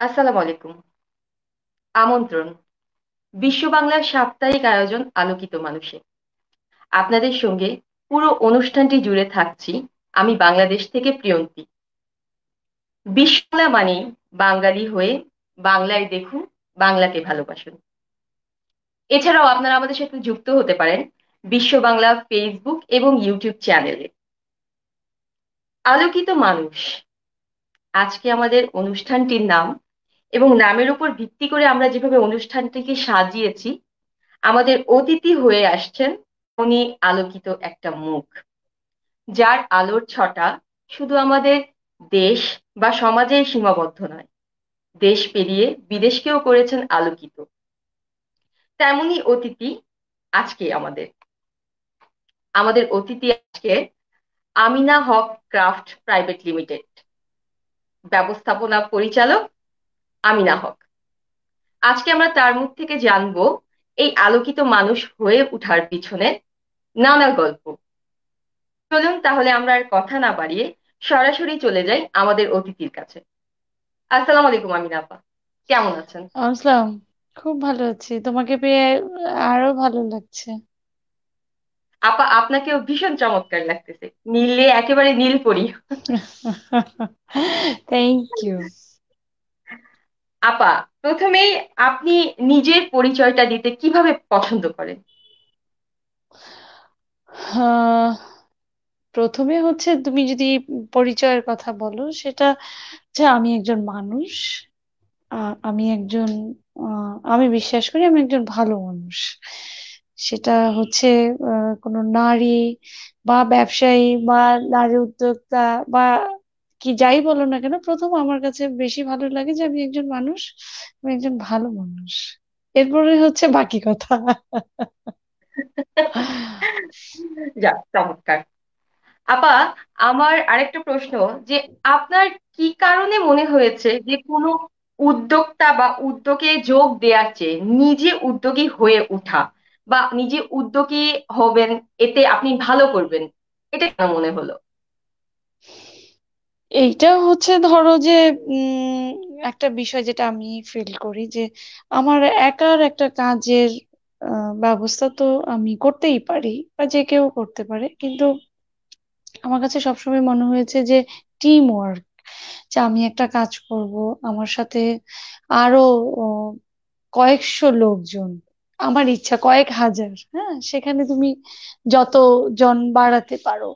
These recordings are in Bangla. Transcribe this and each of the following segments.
আসসালামু আলাইকুম। আমন্ত্রণ বিশ্ব বাংলার সাপ্তাহিক আয়োজন আলোকিত মানুষে। আপনাদের সঙ্গে পুরো অনুষ্ঠানটি জুড়ে থাকছি আমি বাংলাদেশ থেকে প্রিয়ন্তী। বিশ্ব বাংলা মানেই বাঙালি হয়ে বাংলায় দেখুন, বাংলাকে ভালোবাসুন। এছাড়াও আপনারা আমাদের সাথে যুক্ত হতে পারেন বিশ্ব বাংলা ফেসবুক এবং ইউটিউব চ্যানেলে। আলোকিত মানুষ আজকে আমাদের অনুষ্ঠানটির নাম, এবং নামের উপর ভিত্তি করে আমরা যেভাবে অনুষ্ঠানটিকে সাজিয়েছি, আমাদের অতিথি হয়ে আসছেন উনি আলোকিত একটা মুখ, যার আলোর ছটা শুধু আমাদের দেশ বা সমাজে সীমাবদ্ধ নয়, দেশ পেরিয়ে বিদেশকেও করেছেন আলোকিত। তেমনই অতিথি আজকে আমাদের আমাদের অতিথি আজকে আমিনা হক ক্রাফট প্রাইভেট লিমিটেড ব্যবস্থাপনা পরিচালক আমিনা হক। আজকে আমরা তার মুখ থেকে জানবো এই আলোকিত মানুষ হয়ে ওঠার পিছনে নানা গল্প। চলুন তাহলে আমরা আর কথা না বাড়িয়ে সরাসরি চলে যাই আমাদের অতিথির কাছে। আসসালামু আলাইকুম আমিনা আপা, কেমন আছেন? আসলাম। খুব ভালো আছি, তোমাকে পেয়ে আরো ভালো লাগছে। আপা আপনাকেও ভীষণ চমৎকার লাগতেছে, নীলে একেবারে নীলপরি। Thank you. আপা, প্রথমেই আপনি নিজের পরিচয়টা দিতে কিভাবে পছন্দ করেন? প্রথমে হচ্ছে তুমি যদি পরিচয়ের কথা বলো, সেটা যে আমি একজন মানুষ। আমি একজন আমি বিশ্বাস করি আমি একজন ভালো মানুষ। সেটা হচ্ছে কোনো নারী বা ব্যবসায়ী বা নারী উদ্যোক্তা বা কি যাই বলো না কেন, প্রথম আমার কাছে বেশি ভালো লাগে যে আমি একজন মানুষ, আমি একজন ভালো মানুষ। এরপরে হচ্ছে বাকি কথা। যাক, চমৎকার। আপা, আমার আরেকটা প্রশ্ন, যে আপনার কি কারণে মনে হয়েছে যে কোনো উদ্যোক্তা বা উদ্যোগে যোগ দেওয়ার চেয়ে নিজে উদ্যোগী হয়ে ওঠা বা নিজে উদ্যোগী হবেন, এতে আপনি ভালো করবেন, এটা কেন মনে হলো? এইটা হচ্ছে ধরো যে উম একটা বিষয় যেটা আমি ফিল করি যে আমার একার একটা কাজের ব্যবস্থা তো আমি করতেই পারি বা যে কেউ করতে পারে, কিন্তু আমার কাছে সবসময় মনে হয়েছে যে টিম ওয়ার্ক, যে আমি একটা কাজ করব, আমার সাথে আরো আহ, কয়েকশো লোকজন, আমার ইচ্ছা কয়েক হাজার, হ্যাঁ, সেখানে তুমি যত জন বাড়াতে পারো।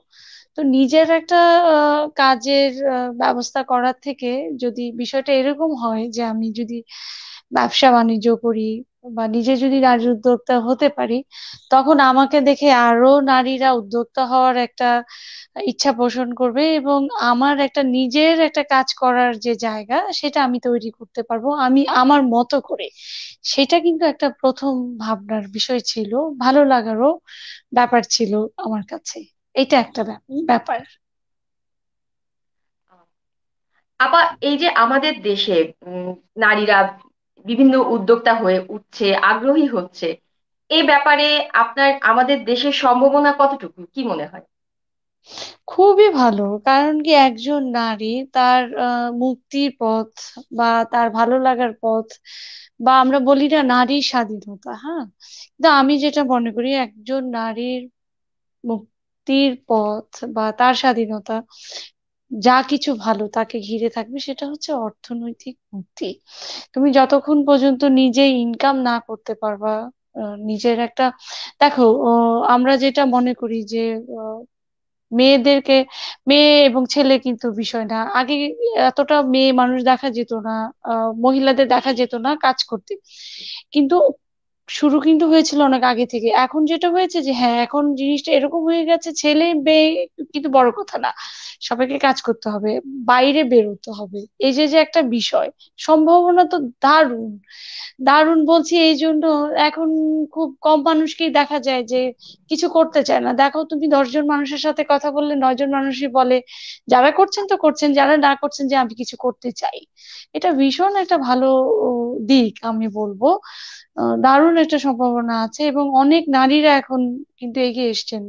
তো নিজের একটা কাজের ব্যবস্থা করার থেকে যদি বিষয়টা এরকম হয় যে আমি যদি ব্যবসা বাণিজ্য করি বা নিজে যদি নারী উদ্যোক্তা হতে পারি, তখন আমাকে দেখে আরো নারীরা উদ্যোক্তা হওয়ার একটা ইচ্ছা পোষণ করবে এবং আমার একটা নিজের একটা কাজ করার যে জায়গা সেটা আমি তৈরি করতে পারবো আমি আমার মতো করে। সেটা কিন্তু একটা প্রথম ভাবনার বিষয় ছিল, ভালো লাগারও ব্যাপার ছিল আমার কাছে। এটা একটা ব্যাপার। আপা, এই যে আমাদের দেশে নারীরা বিভিন্ন উদ্যোক্তা হয়ে উঠছে, আগ্রহী হচ্ছে, এই ব্যাপারে আপনার আমাদের দেশের সম্ভাবনা কতটুকু, কি মনে হয়? খুবই ভালো, কারণ কি একজন নারী তার মুক্তির পথ বা তার ভালো লাগার পথ, বা আমরা বলি না নারীর স্বাধীনতা, হ্যাঁ, কিন্তু আমি যেটা মনে করি একজন নারীর মুক্তির পথ বা তার স্বাধীনতা, যা কিছু ভালো তাকে ঘিরে থাকবে সেটা হচ্ছে অর্থনৈতিক মুক্তি। তুমি যতক্ষণ পর্যন্ত নিজে ইনকাম না করতে পারবা, নিজের একটা, দেখো, আমরা যেটা মনে করি যে মেয়েদেরকে, মেয়ে এবং ছেলে কিন্তু বিষয় না, আগে এতটা মেয়ে মানুষ দেখা যেত না, মহিলাদের দেখা যেত না কাজ করতে, কিন্তু শুরু কিন্তু হয়েছিল অনেক আগে থেকে। এখন যেটা হয়েছে যে হ্যাঁ, এখন জিনিসটা এরকম হয়ে গেছে, ছেলে মেয়ে কিন্তু বড় কথা না, সবাইকে কাজ করতে হবে, বাইরে বেরোতে হবে। এই যে যে একটা বিষয়, সম্ভাবনা তো দারুণ। দারুণ বলছি এই জন্য, এখন খুব কম মানুষকেই দেখা যায় যে কিছু করতে চায় না। দেখো, তুমি 10 জন মানুষের সাথে কথা বললে 9 জন মানুষই বলে যারা করছেন তো করছেন, যারা না করছেন যে আমি কিছু করতে চাই। এটা ভীষণ একটা ভালো দিক আমি বলবো। দারুণ একটা সম্ভাবনা আছে এবং অনেক নারীরা এখন কিন্তু এগিয়ে এসছেন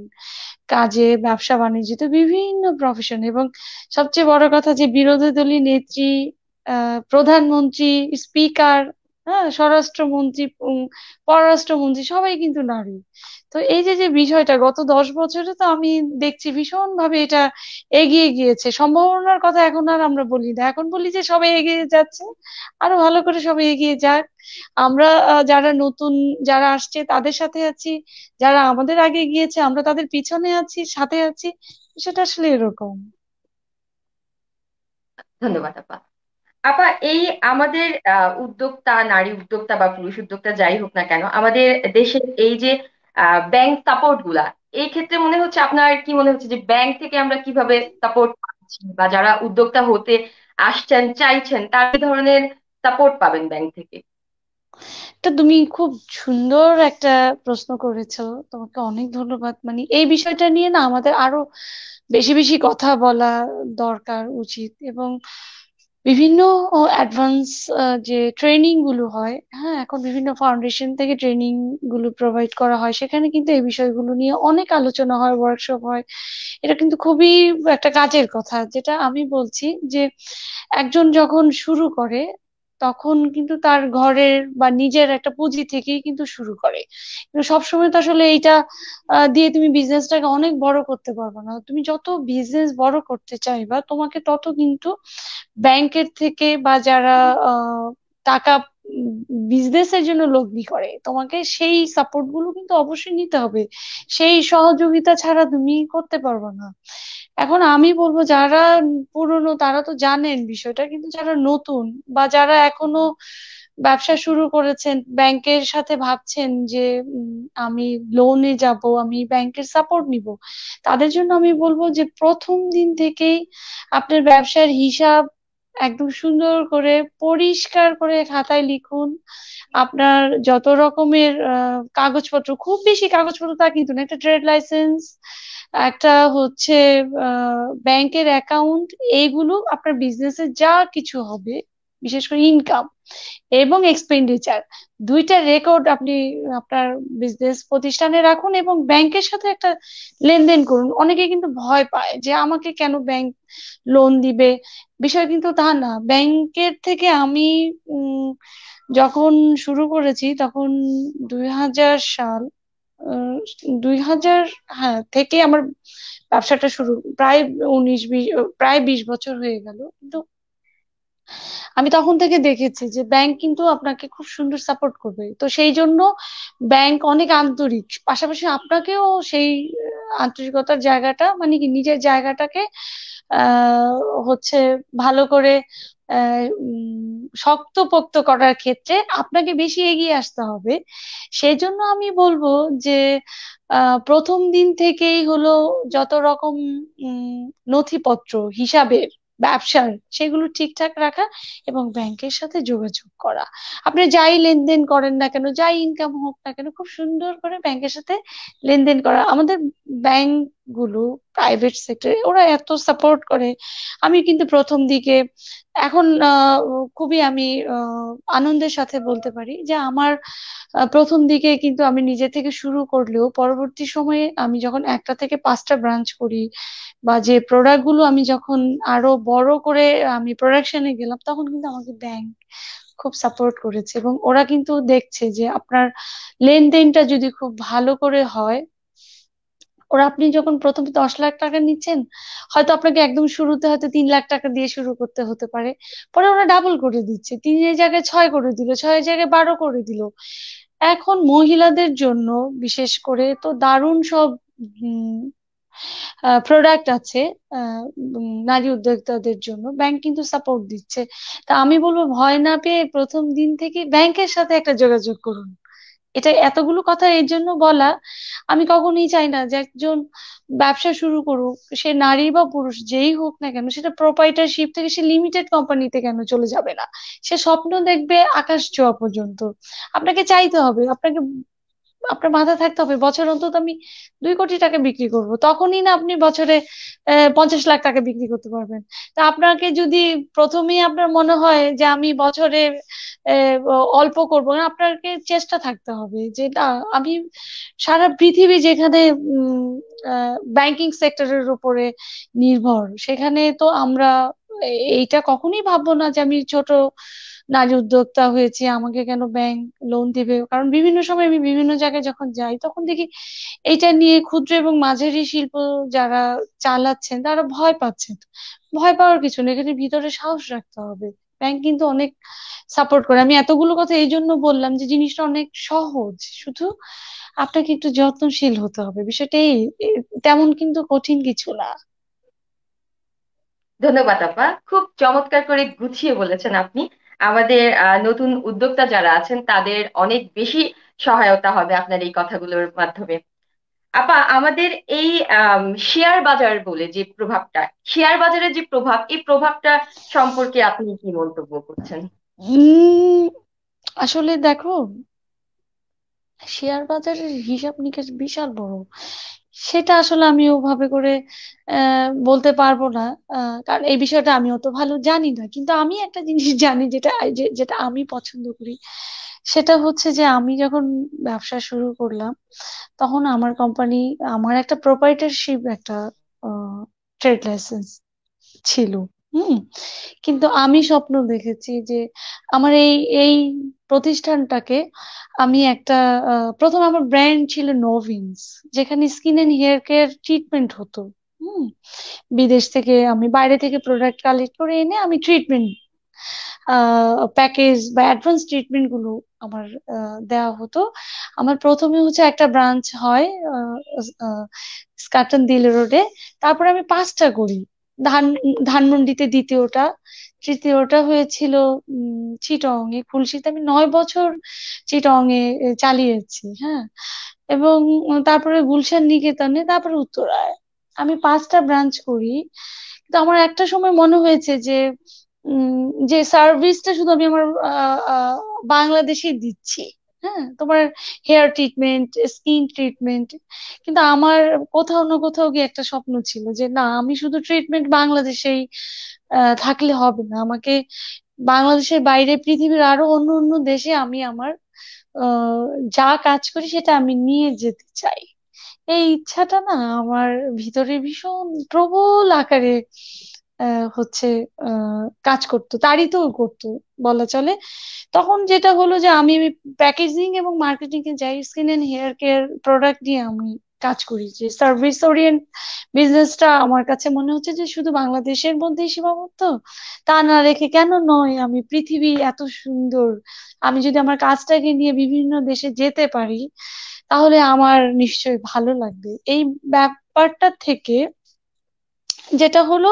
কাজে, ব্যবসা বাণিজ্যে, তো বিভিন্ন প্রফেশন। এবং সবচেয়ে বড় কথা যে বিরোধী দলীয় নেত্রী প্রধানমন্ত্রী, স্পিকার, হ্যাঁ, স্বরাষ্ট্রমন্ত্রী, পররাষ্ট্রমন্ত্রী সবাই কিন্তু নারী। তো এই যে যে বিষয়টা গত 10 বছরে তো আমি দেখছি ভীষণ ভাবে এটা এগিয়ে গিয়েছে। সম্ভাবনার কথা এখন আর আমরা বলি না, এখন বলি যে সবাই এগিয়ে যাচ্ছে, আরো ভালো করে সবাই এগিয়ে যাক। আমরা যারা নতুন, যারা আসছে তাদের সাথে আছি, যারা আমাদের আগে গিয়েছে আমরা তাদের পিছনে আছি, সাথে আছি। সেটা আসলে এরকম। ধন্যবাদ আপা। আপা, এই আমাদের উদ্যোক্তা, নারী উদ্যোক্তা বা পুরুষ উদ্যোক্তা যাই হোক না কেন, আমাদের দেশের এই যে ব্যাংক সাপোর্ট গুলা, এই ক্ষেত্রে মনে হচ্ছে, আপনার কি মনে হচ্ছে যে ব্যাংক থেকে আমরা কিভাবে সাপোর্ট পাচ্ছি, বা যারা উদ্যোক্তা হতে আসছেন চাইছেন তার কি ধরনের সাপোর্ট পাবেন ব্যাংক থেকে? এটা তুমি খুব সুন্দর একটা প্রশ্ন করেছো, তোমাকে অনেক ধন্যবাদ। মানে এই বিষয়টা নিয়ে না আমাদের আরো বেশি বেশি কথা বলা দরকার, উচিত। এবং বিভিন্ন অ্যাডভান্স যে ট্রেনিং গুলো হয়, হ্যাঁ, এখন বিভিন্ন ফাউন্ডেশন থেকে ট্রেনিং গুলো প্রোভাইড করা হয়, সেখানে কিন্তু এই বিষয়গুলো নিয়ে অনেক আলোচনা হয়, ওয়ার্কশপ হয়। এটা কিন্তু খুবই একটা কাজের কথা। যেটা আমি বলছি যে একজন যখন শুরু করে তখন কিন্তু তার ঘরের বা নিজের একটা পুঁজি থেকেই কিন্তু শুরু করে। কিন্তু সবসময় তো আসলে এইটা দিয়ে তুমি বিজনেসটাকে অনেক বড় করতে পারবে না। তুমি যত বিজনেস বড় করতে চাইবা তোমাকে তত কিন্তু ব্যাংকের থেকে বা যারা আহ, টাকা বিজনেসের জন্য লগ্নি করে তোমাকে সেই সাপোর্ট গুলো কিন্তু অবশ্যই নিতে হবে। সেই সহযোগিতা ছাড়া তুমি করতে পারবে না। এখন আমি বলবো যারা পুরনো তারা তো জানেন বিষয়টা, কিন্তু যারা নতুন বা যারা এখনো ব্যবসা শুরু করেছেন, ব্যাংকের সাথে ভাবছেন যে আমি লোনে যাব, আমি ব্যাংকের সাপোর্ট নিব, তাদের জন্য আমি বলবো যে প্রথম দিন থেকেই আপনার ব্যবসার হিসাব একদম সুন্দর করে পরিষ্কার করে খাতায় লিখুন। আপনার যত রকমের কাগজপত্র, খুব বেশি কাগজপত্র তা কিন্তু না, একটা ট্রেড লাইসেন্স, একটা হচ্ছে ব্যাংকের অ্যাকাউন্ট, এইগুলো আপনার বিজনেসে যা কিছু হবে, বিশেষ করে ইনকাম এবং এক্সপেন্ডিচার, দুইটা রেকর্ড আপনি আপনার বিজনেস প্রতিষ্ঠানে রাখুন এবং ব্যাংকের সাথে একটা লেনদেন করুন। অনেকে কিন্তু ভয় পায় যে আমাকে কেন ব্যাংক লোন দিবে। বিষয় কিন্তু তা না। ব্যাংকের থেকে আমি উম, যখন শুরু করেছি তখন 2000 সাল, আহ, 2000, হ্যাঁ, থেকে আমার ব্যবসাটা শুরু, প্রায় 19-20, প্রায় 20 বছর হয়ে গেল। কিন্তু আমি তখন থেকে দেখেছি যে ব্যাংক কিন্তু আপনাকে খুব সুন্দর সাপোর্ট করবে। তো সেই জন্য ব্যাংক অনেক আন্তরিক, পাশাপাশি আপনাকেও সেই আন্তরিকতার জায়গাটা, মানে কি নিজের জায়গাটাকে আহ হচ্ছে ভালো করে শক্তপোক্ত করার ক্ষেত্রে আপনাকে বেশি এগিয়ে আসতে হবে। সেই জন্য আমি বলবো যে প্রথম দিন থেকেই হলো যত রকম উম, নথিপত্র, হিসাবের, ব্যবসার, সেগুলো ঠিকঠাক রাখা এবং ব্যাংকের সাথে যোগাযোগ করা। আপনি যাই লেনদেন করেন না কেন, যাই ইনকাম হোক না কেন, খুব সুন্দর করে ব্যাংকের সাথে লেনদেন করা। আমাদের ব্যাংক গুলো প্রাইভেট সেক্টরে ওরা এত সাপোর্ট করে। আমি কিন্তু প্রথম দিকে, এখন খুবই আমি আনন্দের সাথে বলতে পারি যে আমার প্রথম দিকে কিন্তু আমি নিজে থেকে শুরু করলেও পরবর্তী সময়ে আমি যখন 1টা থেকে 5টা ব্রাঞ্চ করি বা যে প্রোডাক্ট গুলো আমি যখন আরো বড় করে আমি প্রোডাকশনে গেলাম, তখন কিন্তু আমাকে ব্যাংক খুব সাপোর্ট করেছে। এবং ওরা কিন্তু দেখছে যে আপনার লেনদেনটা যদি খুব ভালো করে হয়, ওরা আপনি যখন প্রথমে 10 লাখ টাকা নিচ্ছেন, হয়তো আপনাকে একদম শুরুতে হয়তো 3 লাখ টাকা দিয়ে শুরু করতে হতে পারে, পরে ওরা ডাবল করে দিচ্ছে, 3-এর জায়গায় 6 করে দিল, 6-এর জায়গায় 12 করে দিল। এখন মহিলাদের জন্য বিশেষ করে তো দারুণ সব প্রোডাক্ট আছে। নারী উদ্যোক্তাদের জন্য ব্যাংক কিন্তু সাপোর্ট দিচ্ছে। তা আমি বলবো ভয় না পেয়ে প্রথম দিন থেকে ব্যাংকের সাথে একটা যোগাযোগ করুন। এটা এতগুলো কথা এর জন্য বলা, আমি কখনোই চাই না যে একজন ব্যবসা শুরু করুক, সে নারী বা পুরুষ যেই হোক না কেন, সেটা প্রোপাইটারশিপ থেকে সে লিমিটেড কোম্পানিতে কেন চলে যাবে না। সে স্বপ্ন দেখবে আকাশ ছোঁয়া পর্যন্ত। আপনাকে চাইতে হবে, আপনাকে আপনার মাথায় থাকতে হবে বছর অন্তত আমি 2 কোটি টাকা বিক্রি করব, তখনই না আপনি বছরে 50 লাখ টাকা বিক্রি করতে পারবেন। তা আপনাকে যদি প্রথমেই আপনার মনে হয় যে আমি বছরে অল্প করব না, আপনাকে চেষ্টা থাকতে হবে যে না, আমি সারা পৃথিবী যেখানে ব্যাংকিং সেক্টরের উপরে নির্ভর, সেখানে তো আমরা এইটা কখনোই ভাববো না যে আমি ছোট নারী উদ্যোক্তা হয়েছি, আমাকে কেন ব্যাংক লোন দিবে। কারণ বিভিন্ন সময় আমি বিভিন্ন জায়গায় যখন যাই তখন দেখি এটা নিয়ে ক্ষুদ্র এবং মাঝারি শিল্প যারা চালাচ্ছেন তারা ভয় পাচ্ছেন। ভয় পাওয়ার কিছু নেই, এখানে ভিতরে সাহস রাখতে হবে। ব্যাংক কিন্তু অনেক সাপোর্ট করে। আমি এতগুলো কথা এই জন্য বললাম যে জিনিসটা অনেক সহজ, শুধু আপনাকে একটু যত্নশীল হতে হবে, বিষয়টা তেমন কিন্তু কঠিন কিছু না। ধন্যবাদ আপা, খুব চমৎকার করে গুছিয়ে বলেছেন আপনি। আমাদের নতুন উদ্যোক্তা যারা আছেন তাদের অনেক বেশি সহায়তা হবে আপনার এই কথাগুলোর মাধ্যমে। আপা, আমাদের এই শেয়ার বাজার বলে যে প্রভাবটা, শেয়ার বাজারের যে প্রভাব, এই প্রভাবটা সম্পর্কে আপনি কি মন্তব্য করছেন? উম আসলে দেখো, শেয়ার বাজারের হিসাব নিকাশ বিশাল বড়। সেটা আসলে আমি ওভাবে করে বলতে পারবো না। কারণ এই বিষয়টা আমি অত ভালো জানি না, কিন্তু আমি একটা জিনিস জানি, যেটা আমি পছন্দ করি। সেটা হচ্ছে যে আমি যখন ব্যবসা শুরু করলাম তখন আমার কোম্পানি, আমার একটা প্রোপাইটারশিপ, একটা ট্রেড লাইসেন্স ছিল। হুম। কিন্তু আমি স্বপ্ন দেখেছি যে আমার এই এই প্রতিষ্ঠানটাকে আমি একটা, প্রথম আমার ব্র্যান্ড ছিল নোভিন্স, যেখানে skin and hair care treatment হতো। হুম। বিদেশ থেকে আমি, বাইরে থেকে প্রোডাক্ট কালেক্ট করে এনে আমি ট্রিটমেন্ট প্যাকেজ বা অ্যাডভান্স ট্রিটমেন্ট গুলো আমার দেওয়া হতো। আমার প্রথমে হচ্ছে একটা ব্রাঞ্চ হয় স্কাটন দিল রোডে, তারপরে আমি 5টা করি। ধান ধানমন্ডিতে দ্বিতীয়টা, তৃতীয়টা হয়েছিল চিটং এ, খুলশিতে আমি 9 বছর চিটং এ চালিয়েছি। হ্যাঁ। এবং তারপরে গুলশান নিকেতনে, তারপরে উত্তরায়। আমি 5টা ব্রাঞ্চ করি। কিন্তু আমার একটা সময় মনে হয়েছে যে যে সার্ভিসটা শুধু আমি আমার বাংলাদেশে দিচ্ছি। হ্যাঁ, তোমার হেয়ার ট্রিটমেন্ট, স্কিন ট্রিটমেন্ট, কিন্তু আমার কোথাও না কোথাও গিয়ে একটা স্বপ্ন ছিল যে না, আমি শুধু ট্রিটমেন্ট বাংলাদেশেই থাকলে হবে না, আমাকে বাংলাদেশের বাইরে পৃথিবীর আরো অন্য অন্য দেশে আমি আমার আহ, যা কাজ করি সেটা আমি নিয়ে যেতে চাই। এই ইচ্ছাটা না আমার ভিতরে ভীষণ প্রবল আকারে হচ্ছে কাজ করতো, তাড়িত করতো বলা চলে। তখন যেটা হলো যে আমি প্যাকেজিং এবং মার্কেটিং এ যাই, skin and hair care product নিয়ে আমি কাজ করি। যে সার্ভিস ওরিয়েন্ট বিজনেসটা আমার কাছে মনে হচ্ছে যে শুধু বাংলাদেশের মধ্যেই সীমাবদ্ধ, তা না রেখে কেন নয়, আমি পৃথিবী এত সুন্দর, আমি যদি আমার কাজটাকে নিয়ে বিভিন্ন দেশে যেতে পারি তাহলে আমার নিশ্চয়ই ভালো লাগবে। এই ব্যাপারটা থেকে যেটা হলো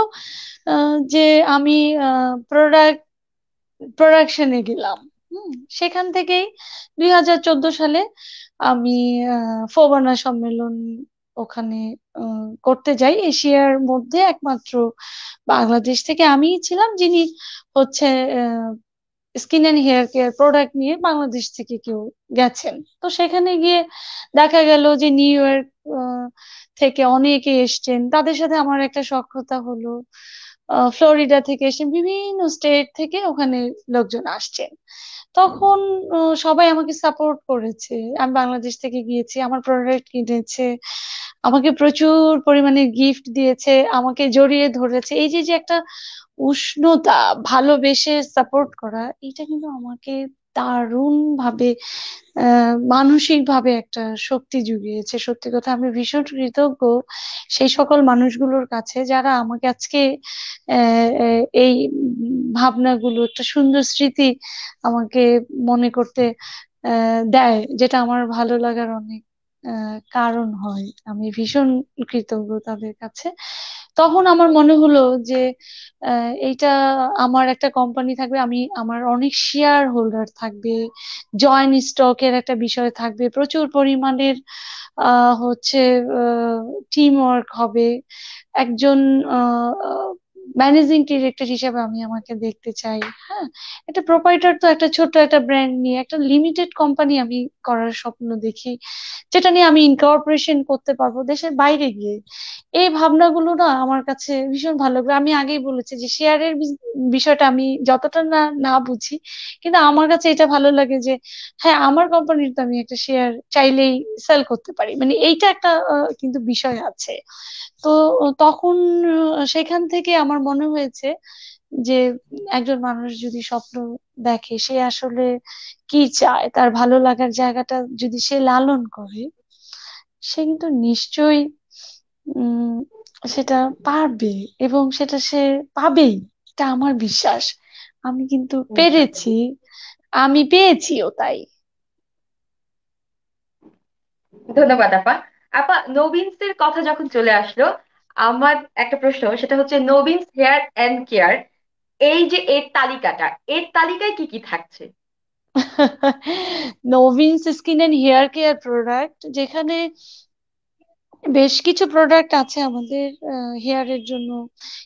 যে আমি প্রোডাকশনে গেলাম। হুম। সেখান থেকেই 2014 সালে আমি ফোবানা সম্মেলন ওখানে করতে যাই। এশিয়ার মধ্যে একমাত্র বাংলাদেশ থেকে আমিই ছিলাম যিনি হচ্ছে skin and hair care product নিয়ে বাংলাদেশ থেকে কেউ গেছেন। তো সেখানে গিয়ে দেখা গেল যে নিউ ইয়র্ক থেকে অনেকে এসছেন, তাদের সাথে আমার একটা সখ্যতা হলো। ফ্লোরিডা থেকে এসে বিভিন্ন স্টেট থেকে ওখানে লোকজন আসছেন। তখন সবাই আমাকে সাপোর্ট করেছে। আমি বাংলাদেশ থেকে গিয়েছি, আমার প্রোডাক্ট কিনেছে, আমাকে প্রচুর পরিমাণে গিফট দিয়েছে, আমাকে জড়িয়ে ধরেছে। এই যে যে একটা উষ্ণতা, ভালোবেসে সাপোর্ট করা, এটা কিন্তু আমাকে দারুণ ভাবে মানসিক ভাবে একটা শক্তি জুগিয়েছে। সত্যি কথা, আমি ভীষণ কৃতজ্ঞ সেই সকল মানুষগুলোর কাছে যারা আমাকে আজকে এই ভাবনাগুলো, একটা সুন্দর স্মৃতি আমাকে মনে করতে দেয়, যেটা আমার ভালো লাগার অনেক কারণ হয়। আমি ভীষণ কৃতজ্ঞ তাদের কাছে। তখন আমার মনে হলো যে এইটা আমার একটা কোম্পানি থাকবে, আমি আমার অনেক শেয়ার হোল্ডার থাকবে, জয়েন্ট স্টকের একটা বিষয় থাকবে, প্রচুর পরিমাণের হচ্ছে টিম ওয়ার্ক হবে। একজন ম্যানেজিং ডিরেক্টর হিসেবে আমি আমাকে দেখতে চাই। হ্যাঁ। একটা প্রোপাইটার তো একটা ছোট্ট একটা ব্র্যান্ড নিয়ে একটা লিমিটেড কোম্পানি আমি করার স্বপ্ন দেখি, যেটা নিয়ে আমি ইনকর্পোরেশন করতে পারবো দেশের বাইরে গিয়ে। এই ভাবনাগুলো না আমার কাছে ভীষণ ভালো লাগে। আমি আগেই বলেছি যে শেয়ারের বিষয়টা আমি যতটা না না বুঝি, কিন্তু আমার কাছে এটা ভালো লাগে যে হ্যাঁ, আমার কোম্পানির তো আমি একটা শেয়ার চাইলেই সেল করতে পারি, মানে এইটা একটা কিন্তু বিষয় আছে। তো তখন সেখান থেকে আমার মনে হয়েছে যে একজন মানুষ যদি স্বপ্ন দেখে, সে আসলে কি চায়, তার ভালো লাগার জায়গাটা যদি সে লালন করে, সে কিন্তু নিশ্চয়ই উম সেটা পারবে, এবং সেটা সে পাবেই। এটা আমার বিশ্বাস। আমি কিন্তু ইনশাআল্লাহ। পেরেছি, আমি পেয়েছিও তাই। ধন্যবাদ আপা। আপা, নবীনস এর কথা যখন চলে আসলো, আমার একটা প্রশ্ন, সেটা হচ্ছে নবীনস হেয়ার এন্ড কেয়ার, এই যে এর তালিকাটা, এর তালিকায় কি কি থাকছে? নভিন্স skin and hair care product, যেখানে বেশ কিছু প্রোডাক্ট আছে আমাদের হেয়ারের জন্য।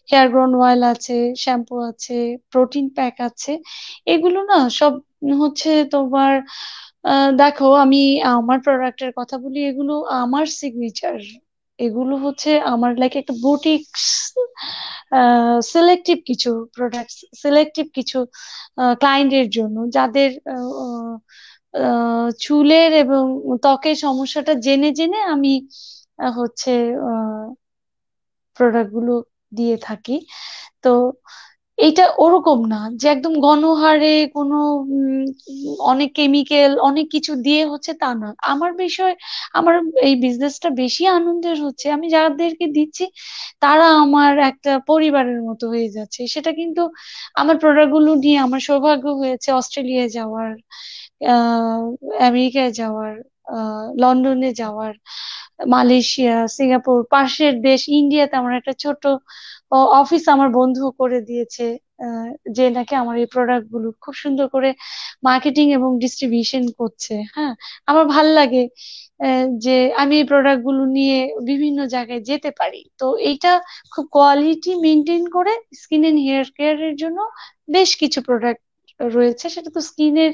হেয়ার গ্রোন অয়েল আছে, শ্যাম্পু আছে, প্রোটিন প্যাক আছে। এগুলো না সব হচ্ছে তোমার, দেখো আমি আমার প্রোডাক্টের কথা বলি, এগুলো আমার সিগনেচার। এগুলো হচ্ছে আমার লাইক একটা বুটিক্স, সিলেক্টিভ কিছু প্রোডাক্টস, সিলেক্টিভ কিছু ক্লায়েন্টের জন্য, যাদের চুলের এবং ত্বকের সমস্যাটা জেনে জেনে আমি হচ্ছে প্রোডাক্ট গুলো দিয়ে থাকি। তো এটা ওরকম না যে একদম গণহারে কোনো অনেক কেমিক্যাল অনেক কিছু দিয়ে হচ্ছে, তা না আমার বিষয়। আমার এই বিজনেসটা বেশি আনন্দের হচ্ছে আমি যাদেরকে দিচ্ছি, তারা আমার একটা পরিবারের মতো হয়ে যাচ্ছে। সেটা কিন্তু আমার প্রোডাক্ট গুলো নিয়ে আমার সৌভাগ্য হয়েছে অস্ট্রেলিয়ায় যাওয়ার, আহ আমেরিকায় যাওয়ার, লন্ডনে যাওয়ার, মালয়েশিয়া, সিঙ্গাপুর, পাশের দেশ ইন্ডিয়াতে আমার একটা ছোট অফিস আমার বন্ধু করে দিয়েছে। আহ, যে নাকি আমার এই প্রোডাক্ট গুলো খুব সুন্দর করে মার্কেটিং এবং ডিস্ট্রিবিউশন করছে। হ্যাঁ, আমার ভাল লাগে যে আমি এই প্রোডাক্ট গুলো নিয়ে বিভিন্ন জায়গায় যেতে পারি। তো এইটা খুব কোয়ালিটি মেনটেন করে স্কিন এন্ড হেয়ার কেয়ারের জন্য বেশ কিছু প্রোডাক্ট রয়েছে। সেটা তো স্কিনের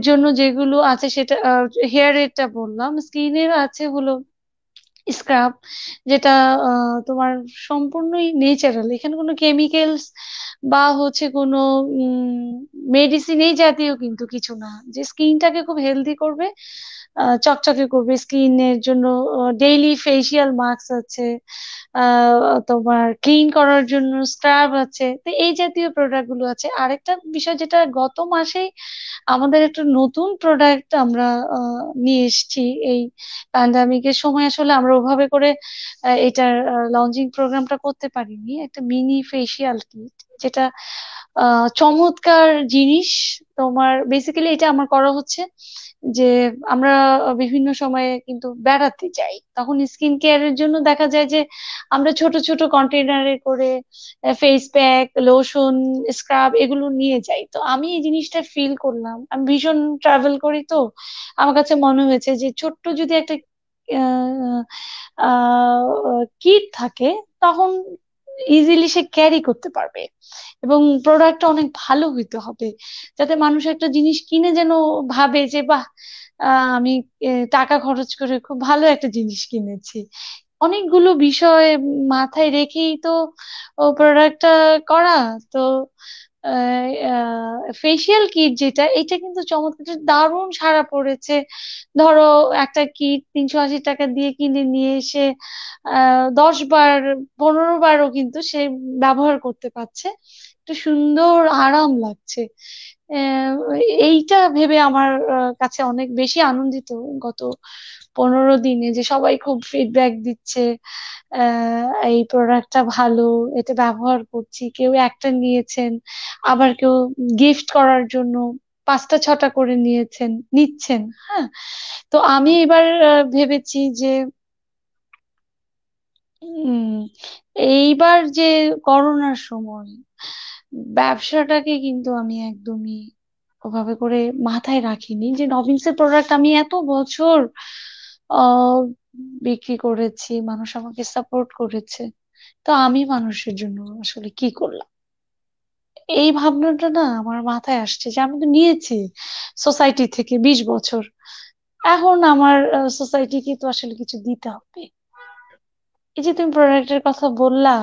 জন্য যেগুলো আছে সেটা, হেয়ার এরটা বললাম। স্কিনের আছে হলো স্ক্রাব, যেটা তোমার সম্পূর্ণই নেচারাল, এখানে কোনো কেমিক্যালস বা হচ্ছে কোনো মেডিসিন এই জাতীয় কিন্তু কিছু না, যে স্কিনটাকে খুব হেলদি করবে, চকচকে করবে। স্কিনের জন্য ডেইলি ফেসিয়াল মাস্ক আছে, তোমার ক্লিন করার জন্য স্ক্রাব আছে। তো এই জাতীয় প্রোডাক্ট গুলো আছে। আরেকটা বিষয় যেটা গত মাসেই আমাদের একটা নতুন প্রোডাক্ট আমরা নিয়ে এসেছি, এই প্যান্ডামিকের সময় আসলে আমরা ওভাবে করে এটার লঞ্চিং প্রোগ্রামটা করতে পারিনি। একটা মিনি ফেসিয়াল কিট, যেটা চমৎকার জিনিস। তোমার বেসিক্যালি এটা আমার করা হচ্ছে যে আমরা বিভিন্ন সময়ে কিন্তু বেড়াতে যাই, তখন স্কিন কেয়ারের জন্য দেখা যায় যে আমরা ছোট ছোট কন্টেনারে করে ফেস প্যাক, লোশন, স্ক্রাব এগুলো নিয়ে যাই। তো আমি এই জিনিসটা ফিল করলাম, আমি ভীষণ ট্রাভেল করি, তো আমার কাছে মনে হয়েছে যে ছোট্ট যদি একটা কিট থাকে, তখন ইজিলি সে ক্যারি করতে পারবে, এবং প্রোডাক্টটা অনেক ভালো হইতে হবে, যাতে মানুষ একটা জিনিস কিনে যেন ভাবে যে বাহ, আমি টাকা খরচ করে খুব ভালো একটা জিনিস কিনেছি। অনেকগুলো বিষয় মাথায় রেখেই তো ও প্রোডাক্টটা করা। তো ফেসিয়াল কিট যেটা, এটা কিন্তু চমৎকার, এটা দারুণ সাড়া পড়েছে। ধরো একটা কিট 380 টাকা দিয়ে কিনে নিয়ে এসে 10 বার 15 বারও কিন্তু সে ব্যবহার করতে পারছে, একটু সুন্দর আরাম লাগছে। আহ, এইটা ভেবে আমার কাছে অনেক বেশি আনন্দিত গত 15 দিনে, যে সবাই খুব ফিডব্যাক দিচ্ছে এই প্রোডাক্টটা ভালো, এটা ব্যবহার করছি। কেউ একটা নিয়েছেন, আবার কেউ গিফট করার জন্য 5টা 6টা করে নিচ্ছেন। হ্যাঁ, তো আমি এবার ভেবেছি যে উম এইবার যে করোনার সময় ব্যবসাটাকে কিন্তু আমি একদমই ওভাবে করে মাথায় রাখিনি, যে নভিন্সের প্রোডাক্ট আমি এত বছর আহ বিক্রি করেছি, মানুষ আমাকে সাপোর্ট করেছে, তো আমি মানুষের জন্য আসলে কি করলাম। এই ভাবনাটা না আমার মাথায় আসছে যে আমি তো নিয়েছি সোসাইটি থেকে 20 বছর, এখন আমার সোসাইটিকে তো আসলে কিছু দিতে হবে। এই যে তুমি প্রোডাক্টের কথা বললা,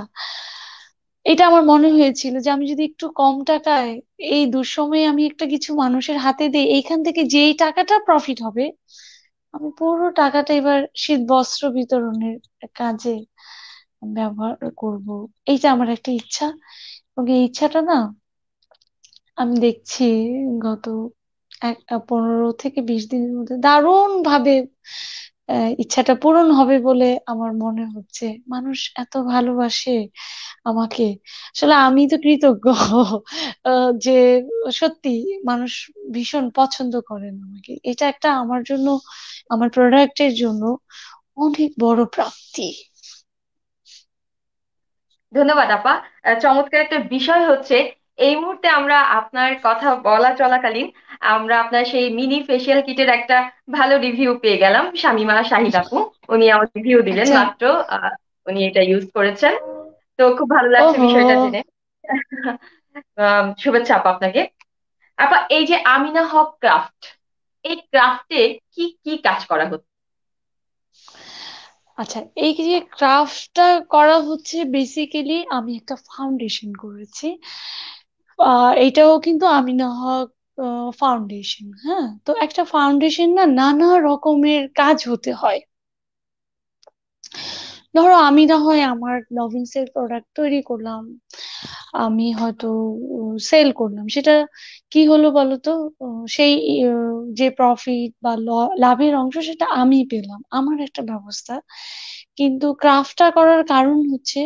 এটা আমার মনে হয়েছিল যে আমি যদি একটু কম টাকায় এই দুঃসময়ে আমি একটা কিছু মানুষের হাতে দিই, এইখান থেকে যেই টাকাটা প্রফিট হবে, আমি পুরো টাকাটা এবার শীত বস্ত্র বিতরণের কাজে ব্যবহার করব। এইটা আমার একটা ইচ্ছা। ওকে, এই ইচ্ছাটা না আমি দেখছি গত 15 থেকে 20 দিনের মধ্যে দারুণ ভাবে ইচ্ছাটা পূরণ হবে বলে আমার মনে হচ্ছে। মানুষ এত ভালোবাসে আমাকে, আসলে আমি তো কৃতজ্ঞ যে সত্যি মানুষ ভীষণ পছন্দ করেন আমাকে। এটা একটা আমার জন্য, আমার প্রোডাক্টের জন্য অনেক বড় প্রাপ্তি। ধন্যবাদ আপা। চমৎকার একটা বিষয় হচ্ছে, এই মুহূর্তে আমরা আপনার কথা বলা চলাকালীন আমরা আপনার সেই মিনি ফেসিয়াল কিটের একটা ভালো রিভিউ পেয়ে গেলাম। শামিমা শাহিদ আপু উনি আমার রিভিউ দিলেন আচ্ছা। মাত্র। উনি এটা ইউজ করেছেন, তো খুব ভালো লাগছে ওহো। বিষয়টা জেনে। শুভেচ্ছা আপা আপনাকে। আপা, এই যে আমিনা হক ক্রাফট, এই ক্রাফটে কি কি কাজ করা হচ্ছে? আচ্ছা, এই যে ক্রাফটটা করা হচ্ছে, বেসিক্যালি আমি একটা ফাউন্ডেশন করেছি। এটাও কিন্তু আমিনা হক ফাউন্ডেশন। হ্যাঁ, তো একটা ফাউন্ডেশন না নানা রকমের কাজ হতে হয়। ধরো আমি না হয় আমার নভিন্স এর প্রোডাক্ট তৈরি করলাম, আমি হয়তো সেল করলাম, সেটা কি হলো বলো তো? সেই যে প্রফিট বা লাভের অংশ সেটা আমি পেলাম, আমার একটা ব্যবস্থা। কিন্তু ক্রাফটটা করার কারণ হচ্ছে,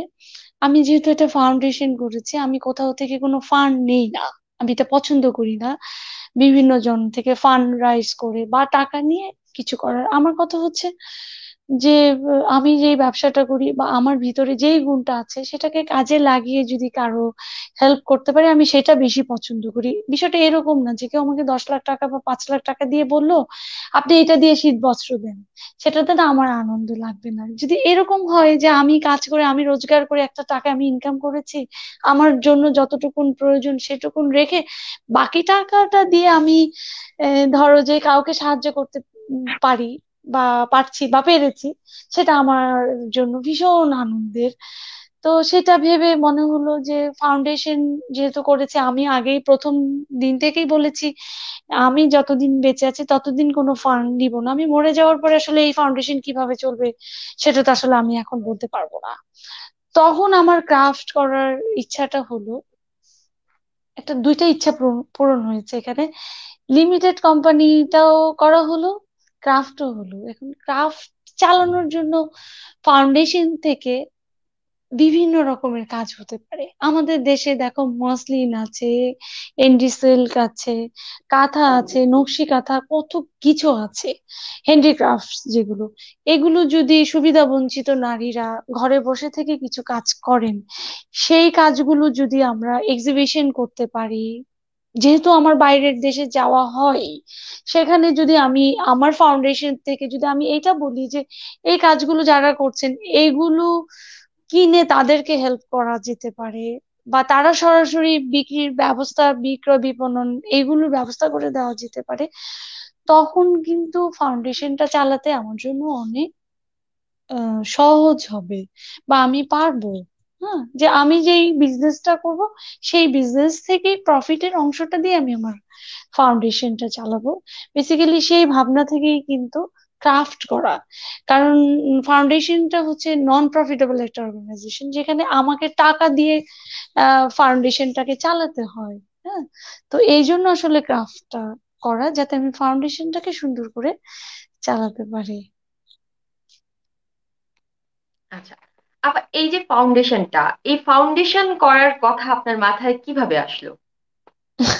আমি যেহেতু একটা ফাউন্ডেশন করেছি, আমি কোথাও থেকে কোনো ফান্ড নেই না। আমি এটা পছন্দ করি না বিভিন্ন জন থেকে ফান্ড রাইজ করে বা টাকা নিয়ে কিছু করার। আমার কথা হচ্ছে যে আমি যেই ব্যবসাটা করি বা আমার ভিতরে যেই গুণটা আছে সেটাকে কাজে লাগিয়ে যদি কারো হেল্প করতে পারি, আমি সেটা বেশি পছন্দ করি। বিষয়টা এরকম না যে কেউ আমাকে 10 লাখ টাকা বা 5 লাখ টাকা দিয়ে বললো আপনি এটা দিয়ে শীত বস্ত্র দেন, সেটাতে না আমার আনন্দ লাগবে না। যদি এরকম হয় যে আমি কাজ করে, আমি রোজগার করে একটা টাকা আমি ইনকাম করেছি, আমার জন্য যতটুকুন প্রয়োজন সেটুকুন রেখে বাকি টাকাটা দিয়ে আমি ধরো যে কাউকে সাহায্য করতে পারি বা পারছি বা পেরেছি, সেটা আমার জন্য ভীষণ আনন্দের। তো সেটা ভেবে মনে হলো যে ফাউন্ডেশন যেহেতু করেছে, আমি আগেই প্রথম দিন থেকেই বলেছি আমি যতদিন বেঁচে আছি ততদিন কোনো ফান্ড নিব না। আমি মরে যাওয়ার পরে আসলে এই ফাউন্ডেশন কিভাবে চলবে সেটা তো আসলে আমি এখন বলতে পারবো না। তখন আমার ক্রাফট করার ইচ্ছাটা হলো, একটা দুইটা ইচ্ছা পূরণ হয়েছে এখানে। লিমিটেড কোম্পানিটাও করা হলো, ক্রাফটও হলো। এখন ক্রাফট চালানোর জন্য ফাউন্ডেশন থেকে বিভিন্ন রকমের কাজ হতে পারে। আমাদের দেশে দেখো মসলিন আছে, এন্ডি সিল্ক আছে, কাঁথা আছে, নকশি কাঁথা, কত কিছু আছে, হ্যান্ডিক্রাফট যেগুলো। এগুলো যদি সুবিধা বঞ্চিত নারীরা ঘরে বসে থেকে কিছু কাজ করেন, সেই কাজগুলো যদি আমরা এক্সিবিশন করতে পারি, যেহেতু আমার বাইরের দেশে যাওয়া হয়, সেখানে যদি আমি আমার ফাউন্ডেশন থেকে যদি আমি এটা বলি যে এই কাজগুলো যারা করছেন এইগুলো কিনে তাদেরকে হেল্প করা যেতে পারে, বা তারা সরাসরি বিক্রির ব্যবস্থা, বিক্রয় বিপণন এগুলোর ব্যবস্থা করে দেওয়া যেতে পারে, তখন কিন্তু ফাউন্ডেশনটা চালাতে আমার জন্য অনেক সহজ হবে, বা আমি পারবো। হ্যাঁ, যে আমি যেই বিজনেসটা করব সেই বিজনেস থেকে প্রফিটের অংশটা দিয়ে আমি আমার ফাউন্ডেশনটা চালাবো। বেসিক্যালি সেই ভাবনা থেকেই কিন্তু ক্রাফট করা। কারণ ফাউন্ডেশনটা হচ্ছে নন প্রফিটেবল একটা অর্গানাইজেশন, যেখানে আমাকে টাকা দিয়ে ফাউন্ডেশনটাকে চালাতে হয়। হ্যাঁ, তো এই জন্য আসলে ক্রাফটটা করা, যাতে আমি ফাউন্ডেশনটাকে সুন্দর করে চালাতে পারি। আচ্ছা আপা, এই যে ফাউন্ডেশনটা, এই ফাউন্ডেশন করার কথা আপনার মাথায় কিভাবে আসলো?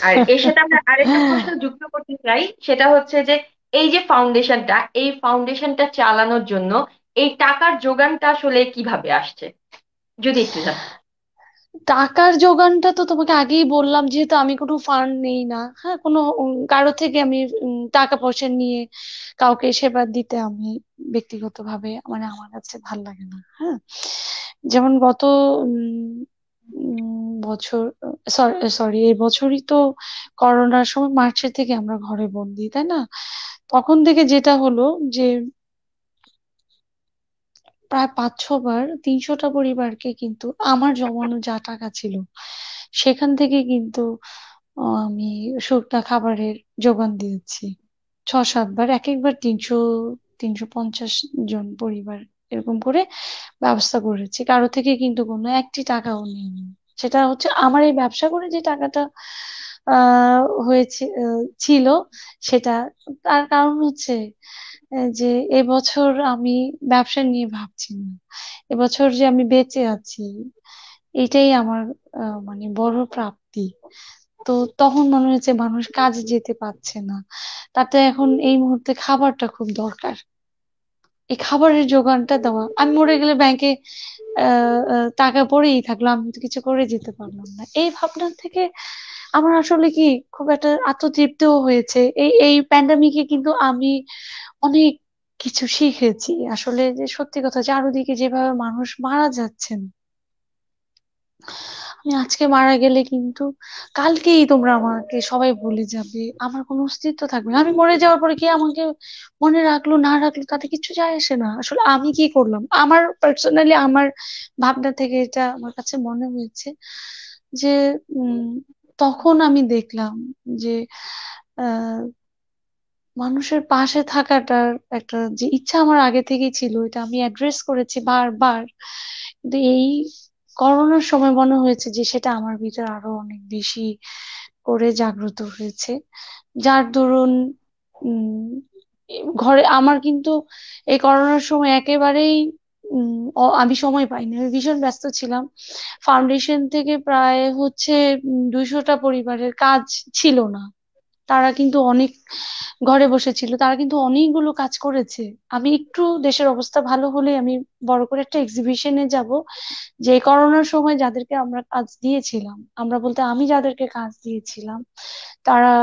আর এর সাথে আমরা আরেকটা প্রশ্ন যুক্ত করতে চাই, সেটা হচ্ছে যে এই যে ফাউন্ডেশনটা, এই ফাউন্ডেশনটা চালানোর জন্য এই টাকার যোগানটা আসলে কিভাবে আসছে, যদি একটু জানান। টাকার যোগানটা তো তোমাকে আগেই বললাম, যেহেতু আমি কোনো ফান্ড নেই না। হ্যাঁ, কোনো কারো থেকে আমি টাকা পয়সা নিয়ে কাউকে সেবা দিতে আমি ব্যক্তিগতভাবে মানে আমার কাছে ভাল লাগে না। হ্যাঁ, যেমন গত বছর, সরি সরি, এই বছরই তো করোনার সময় মার্চের থেকে আমরা ঘরে বন্দি, তাই না? তখন থেকে যেটা হলো যে প্রায় 5-6 বার 300টা পরিবারকে কিন্তু আমার জমানো যা টাকা ছিল সেখান থেকে কিন্তু আমি শুকনা খাবারের যোগান দিয়েছি। 6-7 বার, এক একবার 300-350 জন পরিবার এরকম করে ব্যবস্থা করেছি, কারো থেকে কিন্তু কোনো একটি টাকাও নেই। সেটা হচ্ছে আমার এই ব্যবসা করে যে টাকাটা হয়েছে ছিল সেটা। তার কারণ হচ্ছে যে এবছর আমি ব্যবসা নিয়ে ভাবছি না, এবছর যে আমি বেঁচে আছি এটাই আমার মানে বড় প্রাপ্তি। তো তখন মনে হয়েছে মানুষ কাজে যেতে পারছে না, তাতে এখন এই মুহূর্তে খাবারটা খুব দরকার। এই খাবারের যোগানটা দেওয়া, আমি মরে গেলে ব্যাংকে টাকা পড়েই থাকলো, আমি তো কিছু করে যেতে পারলাম না, এই ভাবনা থেকে আমার আসলে কি খুব একটা আত্মতৃপ্তিও হয়েছে। এই এই প্যান্ডামিকে কিন্তু আমি অনেক কিছু শিখেছি আসলে, যে সত্যি কথা চারদিকে যেভাবে মানুষ মারা যাচ্ছেন, আমি আজকে মারা গেলে কিন্তু কালকেই তোমরা আমাকে সবাই ভুলে যাবে, আমার কোনো অস্তিত্ব থাকবে না। আমি মরে যাওয়ার পরে কি আমাকে মনে রাখলো না রাখলো তাতে কিছু যায় আসে না, আসলে আমি কি করলাম। আমার পার্সোনালি আমার ভাবনা থেকে এটা আমার কাছে মনে হয়েছে যে উম তখন আমি দেখলাম যে আহ মানুষের পাশে থাকাটার একটা যে ইচ্ছা আমার আগে থেকেই ছিল, এটা আমি অ্যাড্রেস করেছি বারবার, কিন্তু এই করোনার সময় মনে হয়েছে যে সেটা আমার ভিতর আরো অনেক বেশি করে জাগ্রত হয়েছে। যার দরুন উম ঘরে আমার কিন্তু এই করোনার সময় একেবারেই আমি সময় পাইনি, আমি ভীষণ ব্যস্ত ছিলাম। ফাউন্ডেশন থেকে প্রায় হচ্ছে 200টা পরিবারের কাজ ছিল না, তারা কিন্তু অনেক ঘরে বসেছিল, তারা কিন্তু অনেকগুলো কাজ করেছে। আমি একটু দেশের অবস্থা ভালো হলে আমি বড় করে একটা এক্সিবিশনে যাব, যে করোনার সময় যাদেরকে আমরা কাজ দিয়েছিলাম, আমরা বলতে আমি যাদেরকে কাজ দিয়েছিলাম, তারা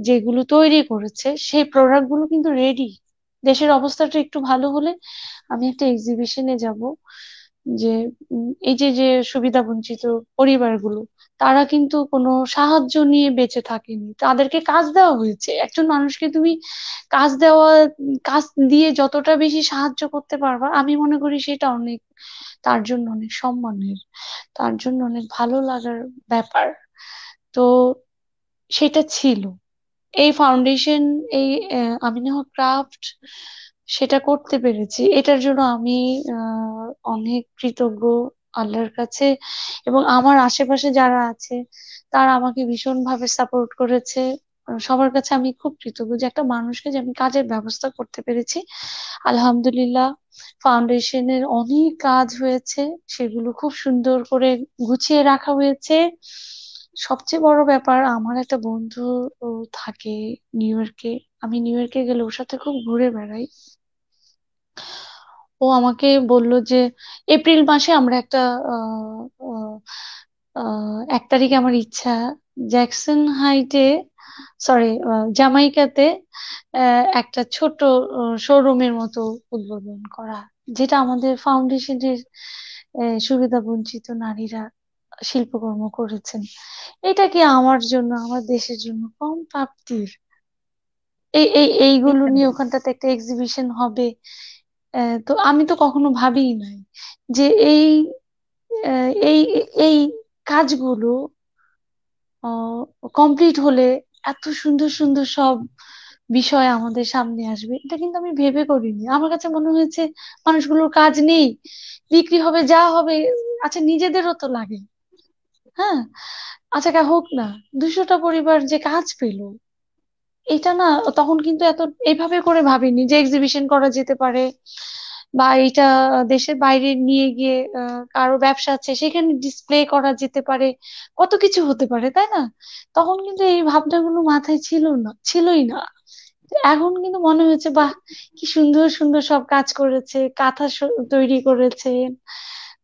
যেগুলো তৈরি করেছে সেই প্রোডাক্ট গুলো কিন্তু রেডি। দেশের অবস্থাটা একটু ভালো হলে আমি একটা এক্সিবিশনে যাব, যে এই যে যে সুবিধা বঞ্চিত পরিবারগুলো, তারা কিন্তু কোনো সাহায্য নিয়ে বেঁচে থাকেনি, তাদেরকে কাজ দেওয়া হয়েছে। একজন মানুষকে তুমি কাজ দেওয়া, কাজ দিয়ে যতটা বেশি সাহায্য করতে পারবা, আমি মনে করি সেটা অনেক, তার জন্য অনেক সম্মানের, তার জন্য অনেক ভালো লাগার ব্যাপার। তো সেটা ছিল এই ফাউন্ডেশন, এই আমিনা ক্রাফট, সেটা করতে পেরেছি, এটার জন্য আমি আহ, অনেক কৃতজ্ঞ আল্লাহর কাছে। এবং আমার আশেপাশে যারা আছে তারা আমাকে ভীষণ ভাবে সাপোর্ট করেছে। সবার কাছে আমি খুব কৃতজ্ঞ যে একটা মানুষকে যে আমি কাজের ব্যবস্থা করতে পেরেছি। আলহামদুলিল্লাহ, ফাউন্ডেশনের অনেক কাজ হয়েছে, সেগুলো খুব সুন্দর করে গুছিয়ে রাখা হয়েছে। সবচেয়ে বড় ব্যাপার, আমার একটা বন্ধু ও থাকে নিউ ইয়র্কে, আমি নিউ ইয়র্কে গেলে ওর সাথে খুব ঘুরে বেড়াই। ও আমাকে বলল যে এপ্রিল মাসে আমরা একটা আহ, আহ, 1 তারিখে আমার ইচ্ছা জ্যাকসন হাইটে, সরি জামাইকাতে একটা ছোট শোরুমের মতো উদ্বোধন করা, যেটা আমাদের ফাউন্ডেশনের সুবিধা বঞ্চিত নারীরা শিল্পকর্ম করেছেন। এটা কি আমার জন্য, আমার দেশের জন্য কম প্রাপ্তির? এইগুলো নিয়ে ওখানটাতে একটা এক্সিবিশন হবে। তো আমি তো কখনো ভাবিই নাই যে এই এই কাজগুলো কমপ্লিট হলে এত সুন্দর সুন্দর সব বিষয় আমাদের সামনে আসবে, এটা কিন্তু আমি ভেবে করিনি। আমার কাছে মনে হয়েছে মানুষগুলোর কাজ নেই, বিক্রি হবে যা হবে, আচ্ছা নিজেদেরও তো লাগে, হ্যাঁ, আচ্ছা হোক না, 200টা পরিবার যে কাজ পেলো, এটা না, তখন কিন্তু এত এইভাবে করে ভাবিনি যে এক্সিবিশন করা যেতে পারে, বা এটা দেশের বাইরে নিয়ে গিয়ে কারো ব্যবসা আছে সেখানে ডিসপ্লে করা যেতে পারে, কত কিছু হতে পারে, তাই না? তখন কিন্তু এই ভাবনাগুলো মাথায় ছিলই না। এখন কিন্তু মনে হয়েছে বাহ, কি সুন্দর সুন্দর সব কাজ করেছে, কাঁথা তৈরি করেছে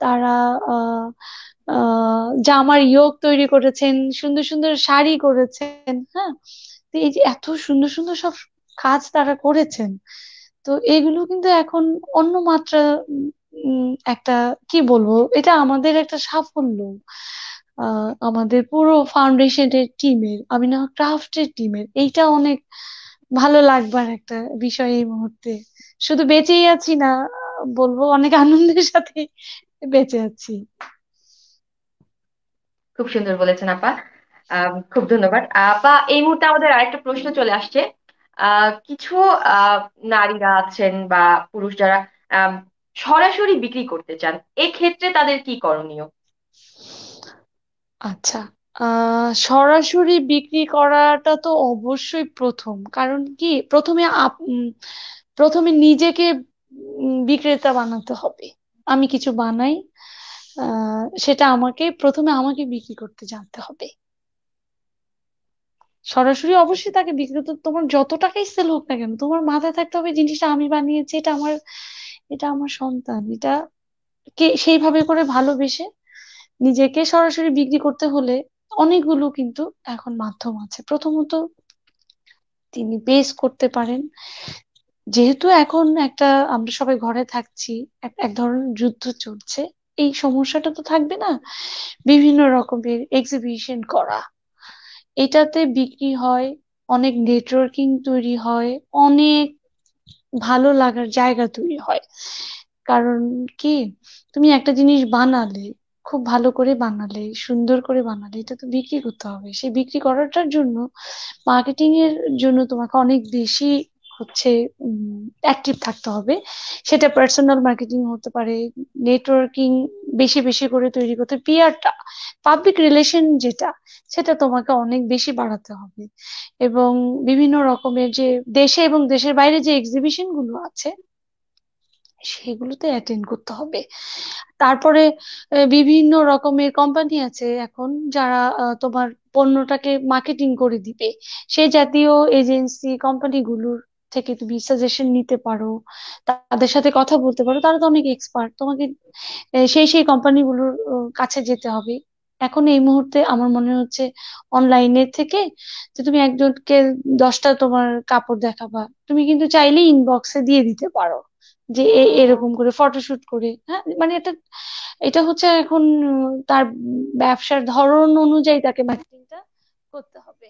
তারা, আহ জামার ইয়োগ তৈরি করেছেন, সুন্দর সুন্দর শাড়ি করেছেন, হ্যাঁ। তো এই যে এত সুন্দর সুন্দর সব কাজ তারা করেছেন, তো এগুলো কিন্তু এখন অন্য মাত্রা, একটা কি বলবো, এটা আমাদের একটা সাফল্য। আমাদের পুরো ফাউন্ডেশনের টিমের, আমি না ক্রাফটের টিমের, এইটা অনেক ভালো লাগবার একটা বিষয় এই মুহূর্তে। শুধু বেঁচেই আছি না, বলবো অনেক আনন্দের সাথে বেঁচে আছি। খুব সুন্দর বলেছেন আপা। খুব ধন্যবাদ আপা। এই মুহূর্তে আমাদের আরেকটা প্রশ্ন চলে আসছে। কিছু নারীরা আছেন বা পুরুষ যারা আম, সরাসরি বিক্রি করতে চান, এক্ষেত্রে তাদের কি করণীয়? আচ্ছা, সরাসরি বিক্রি করাটা তো অবশ্যই প্রথম, কারণ কি প্রথমে নিজেকে বিক্রেতা বানাতে হবে। আমি কিছু বানাই, সেটা প্রথমে আমাকে বিক্রি করতে জানতে হবে। সরাসরি অবশ্যই তাকে বিক্রি করতে, তোমার যত টাকাই সেল হোক না কেন, তোমার মাথায় থাকতে হবে জিনিসটা আমি বানিয়েছি, এটা আমার সন্তান, এটা কে সেইভাবে করে ভালোবেসে নিজেকে সরাসরি বিক্রি করতে হলে অনেকগুলো কিন্তু এখন মাধ্যম আছে। প্রথমত তিনি বেস করতে পারেন, যেহেতু এখন আমরা সবাই ঘরে থাকছি, এক ধরনের যুদ্ধ চলছে, এই সমস্যাটা তো থাকবে না। বিভিন্ন রকমের এক্সিবিশন করা, এটাতে বিক্রি হয়, অনেক নেটওয়ার্কিং তৈরি হয়, অনেক ভালো লাগার জায়গা তৈরি হয়। কারণ কি, তুমি একটা জিনিস বানালে, খুব ভালো করে বানালে, সুন্দর করে বানালে, এটা তো বিক্রি করতে হবে। সেই বিক্রি করাটার জন্য, মার্কেটিং এর জন্য তোমাকে অনেক বেশি হচ্ছে অ্যাক্টিভ থাকতে হবে। সেটা পার্সোনাল মার্কেটিং হতে পারে, নেটওয়ার্কিং বেশি বেশি করে তৈরি করতে, পিআরটা, পাবলিক রিলেশন যেটা, সেটা তোমাকে অনেক বেশি বাড়াতে হবে। এবং বিভিন্ন রকমের যে দেশে এবং দেশের বাইরে যে এক্সিবিশন গুলো আছে, সেগুলোতে অ্যাটেন্ড করতে হবে। তারপরে বিভিন্ন রকমের কোম্পানি আছে এখন, যারা তোমার পণ্যটাকে মার্কেটিং করে দিবে। সেই জাতীয় এজেন্সি কোম্পানিগুলোর থেকে তুমি সাজেশন নিতে পারো, তাদের সাথে কথা বলতে পারো, তারা তো অনেক এক্সপার্ট। তোমাকে সেই কোম্পানিগুলোর কাছে যেতে হবে। এখন এই মুহূর্তে আমার মনে হচ্ছে অনলাইনে থেকে, যে তুমি একজনকে 10টা তোমার কাপড় দেখাবা, তুমি কিন্তু চাইলেই ইনবক্সে দিয়ে দিতে পারো যে এরকম করে ফটোশুট করে, হ্যাঁ, মানে এটা এটা হচ্ছে এখন তার ব্যবসার ধরন অনুযায়ী তাকে মার্কেটিংটা করতে হবে।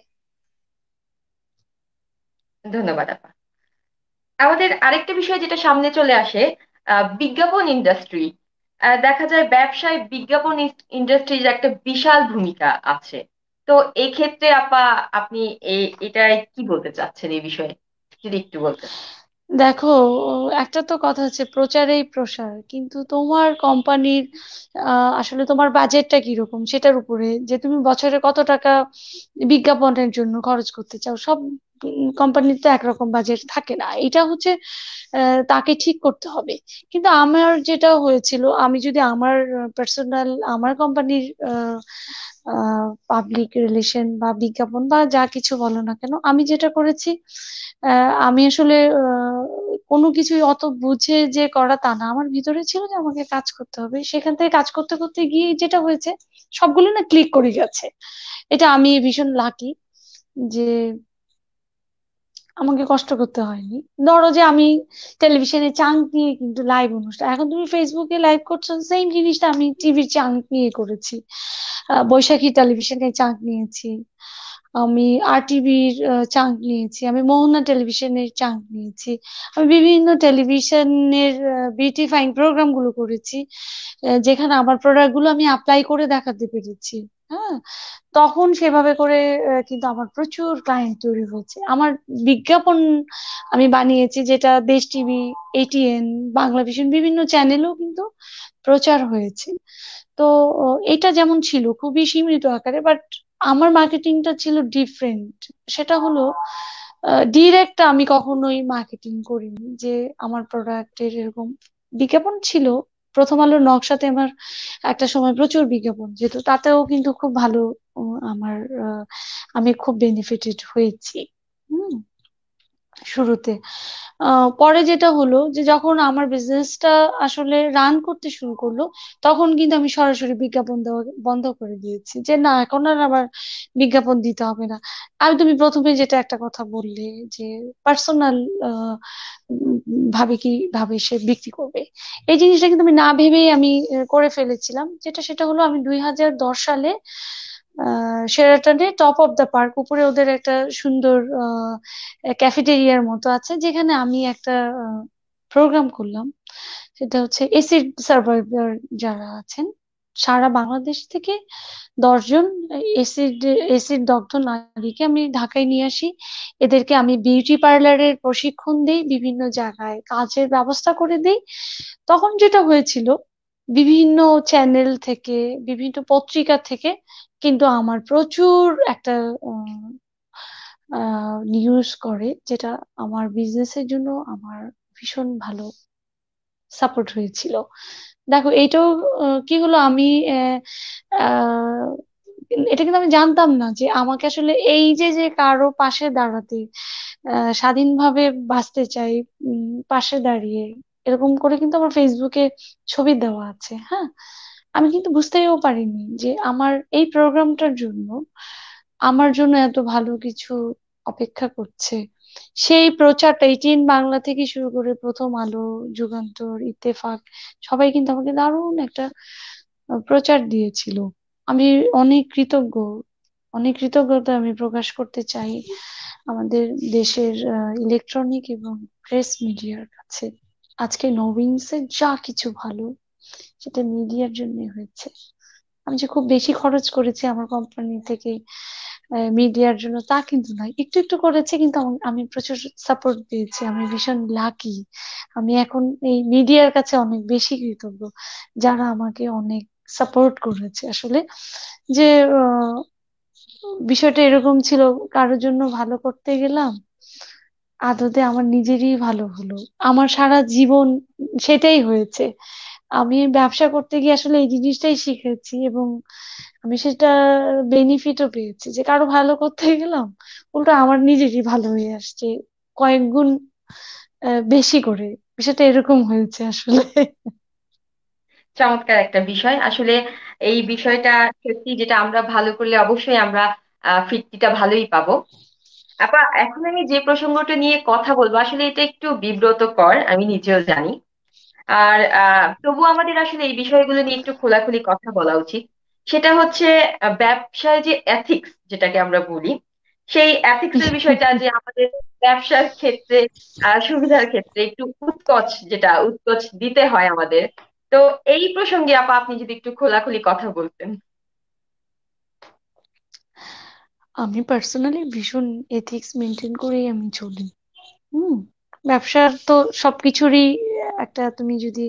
ধন্যবাদ আপা। আমাদের আরেকটা বিষয় যেটা সামনে চলে আসে, বিজ্ঞাপন ইন্ডাস্ট্রি। দেখা যায় ব্যবসায় বিজ্ঞাপন ইন্ডাস্ট্রির একটা বিশাল ভূমিকা আছে। তো এই ক্ষেত্রে আপা, আপনি এটাই কি বলতে চাচ্ছেন এই বিষয়ে, যদি একটু বলতেন। দেখো, একটা তো কথা হচ্ছে প্রচারেই প্রসার, কিন্তু তোমার কোম্পানির আসলে তোমার বাজেটটা কিরকম সেটার উপরে, যে তুমি বছরে কত টাকা বিজ্ঞাপনের জন্য খরচ করতে চাও। সব কোম্পানির তো একরকম বাজেট থাকে না, এটা হচ্ছে তাকে ঠিক করতে হবে। কিন্তু আমার যেটা হয়েছিল, আমি যদি আমার পার্সোনাল, আমার কোম্পানির পাবলিক রিলেশন বা বিজ্ঞাপন বা যা কিছু বলো না কেন, আমি যেটা করেছি, আমি আসলে কোনো কিছুই অত বুঝে যে করা তা না, আমার ভিতরে ছিল যে আমাকে কাজ করতে হবে। সেখান থেকে কাজ করতে করতে গিয়ে যেটা হয়েছে, সবগুলো না ক্লিক করে গেছে। এটা আমি ভীষণ লাকি যে আমাকে কষ্ট করতে হয়নি। ধরো যে আমি টেলিভিশনে চান্স নিয়ে কিন্তু লাইভ অনুষ্ঠান, এখন তুমি ফেসবুকে লাইভ করছো, সেম জিনিসটা আমি টিভির চান্স নিয়ে করেছি। বৈশাখী টেলিভিশনে চান্স নিয়েছি, আমি আরটিভির চান্স নিয়েছি, আমি মোহনা টেলিভিশনের চান্স নিয়েছি, আমি বিভিন্ন টেলিভিশনের বিউটিফাইং প্রোগ্রাম গুলো করেছি, যেখানে আমার প্রোডাক্ট গুলো আমি অ্যাপ্লাই করে দেখাতে পেরেছি। হ্যাঁ, তখন সেভাবে করে কিন্তু আমার প্রচুর ক্লায়েন্ট তৈরি হয়েছে। আমার বিজ্ঞাপন আমি বানিয়েছি, যেটা দেশ টিভি, এটিএন, বাংলাভিশন বিভিন্ন চ্যানেলেও কিন্তু প্রচার হয়েছে। তো এটা যেমন ছিল খুবই সীমিত আকারে, বাট আমার মার্কেটিংটা ছিল ডিফারেন্ট। সেটা হলো, ডিরেক্ট আমি কখনোই মার্কেটিং করিনি যে আমার প্রোডাক্টের এরকম বিজ্ঞাপন ছিল। প্রথম আলোর নকশাতে আমার একটা সময় প্রচুর বিজ্ঞাপন যেত, তাতেও কিন্তু খুব ভালো, আমার আমি খুব বেনিফিটেড হয়েছি। হুম, শুরুতে। পরে যেটা হলো, যে যখন আমার বিজনেসটা আসলে রান করতে শুরু করলো, তখন কিন্তু আমি সরাসরি বিজ্ঞাপন দেওয়া বন্ধ করে দিয়েছি, যে না, এখন আর আবার বিজ্ঞাপন দিতে হবে না। তুমি প্রথমে যেটা একটা কথা বললে, যে পার্সোনাল ভাবে কিভাবে সে বিক্রি করবে, এই জিনিসটা কিন্তু আমি না ভেবেই আমি করে ফেলেছিলাম। সেটা হলো, আমি 2010 সালে শেরাটনে টপ অফ দ্য পার্ক উপরে ওদের একটা সুন্দর ক্যাফেটেরিয়ার মতো আছে, যেখানে আমি একটা প্রোগ্রাম করলাম। সেটা হচ্ছে এসিড সার্ভাইভার যারা আছেন সারা বাংলাদেশ থেকে, 10 জন এসিড এসিড দগ্ধ নারীকে আমি ঢাকায় নিয়ে আসি। এদেরকে আমি বিউটি পার্লারের প্রশিক্ষণ দিই, বিভিন্ন জায়গায় কাজের ব্যবস্থা করে দিই। তখন যেটা হয়েছিল, বিভিন্ন চ্যানেল থেকে, বিভিন্ন পত্রিকা থেকে কিন্তু আমার প্রচুর একটা নিউজ করে, যেটা আমার বিজনেসের জন্য আমার ভীষণ ভালো সাপোর্ট হয়েছিল। দেখো এইটাও কি হলো, আমি আহ, আহ, এটা কিন্তু আমি জানতাম না যে আমাকে আসলে এই যে যে কারো পাশে দাঁড়াতে, স্বাধীনভাবে বাঁচতে চাই, পাশে দাঁড়িয়ে এরকম করে কিন্তু আমার ফেসবুকে ছবি দেওয়া আছে। হ্যাঁ, আমি কিন্তু বুঝতেও পারিনি যে আমার এই প্রোগ্রামটার জন্য আমার জন্য এত ভালো কিছু অপেক্ষা করছে। সেই প্রচারটা এইটিএন বাংলা থেকে শুরু করে প্রথম আলো, যুগান্তর, ইত্তেফাক, সবাই কিন্তু আমাকে দারুণ একটা প্রচার দিয়েছিল। আমি অনেক কৃতজ্ঞ, অনেক কৃতজ্ঞতা আমি প্রকাশ করতে চাই আমাদের দেশের ইলেকট্রনিক এবং প্রেস মিডিয়ার কাছে। আজকে নভিনসের যা কিছু ভালো, সেটা মিডিয়ার জন্য হয়েছে। আমি যে খুব বেশি খরচ করেছি আমার কোম্পানি থেকে মিডিয়ার জন্য তা কিন্তু নয়, একটু একটু করেছে, কিন্তু আমি প্রচুর সাপোর্ট পেয়েছি, আমি ভীষণ লাকি। আমি এখন এই মিডিয়ার কাছে অনেক বেশি কৃতজ্ঞ, যারা আমাকে অনেক সাপোর্ট করেছে আসলে। যে আহ, বিষয়টা এরকম ছিল, কারোর জন্য ভালো করতে গেলাম, আদতে আমার নিজেরই ভালো হলো। আমার সারা জীবন সেটাই হয়েছে। আমি ব্যবসা করতে গিয়ে আসলে এই জিনিসটাই শিখেছি, এবং আমি সেটা বেনিফিটও পেয়েছি যে কারো ভালো করতে গেলাম, উল্টো আমার নিজেরই ভালো হয়ে আসছে কয়েক গুণ বেশি করে। বিষয়টা এরকম হয়েছে আসলে। চমৎকার একটা বিষয় আসলে। এই বিষয়টা সত্যি, যেটা আমরা ভালো করলে অবশ্যই আমরা ফিরতিটা ভালোই পাবো। আপা, এখন আমি যে প্রসঙ্গটা নিয়ে কথা বলবো আসলে এটা একটু বিব্রতকর, আমি নিজেও জানি। আর তবু আমাদের আসলে এই বিষয়গুলো নিয়ে একটু খোলাখুলি কথা বলা উচিত। সেটা হচ্ছে ব্যবসায় যে এথিক্স যেটাকে আমরা বলি, সেই এথিক্স এর বিষয়টা যে আমাদের ব্যবসার ক্ষেত্রে সুবিধার ক্ষেত্রে একটু উৎকোচ, যেটা উৎকোচ দিতে হয় আমাদের। তো এই প্রসঙ্গে আপা আপনি যদি একটু খোলাখুলি কথা বলতেন। আমি পার্সোনালি ভীষণ এথিক্স মেনটেন করেই আমি চলি। হুম। ব্যবসার তো সবকিছুরই একটা, তুমি যদি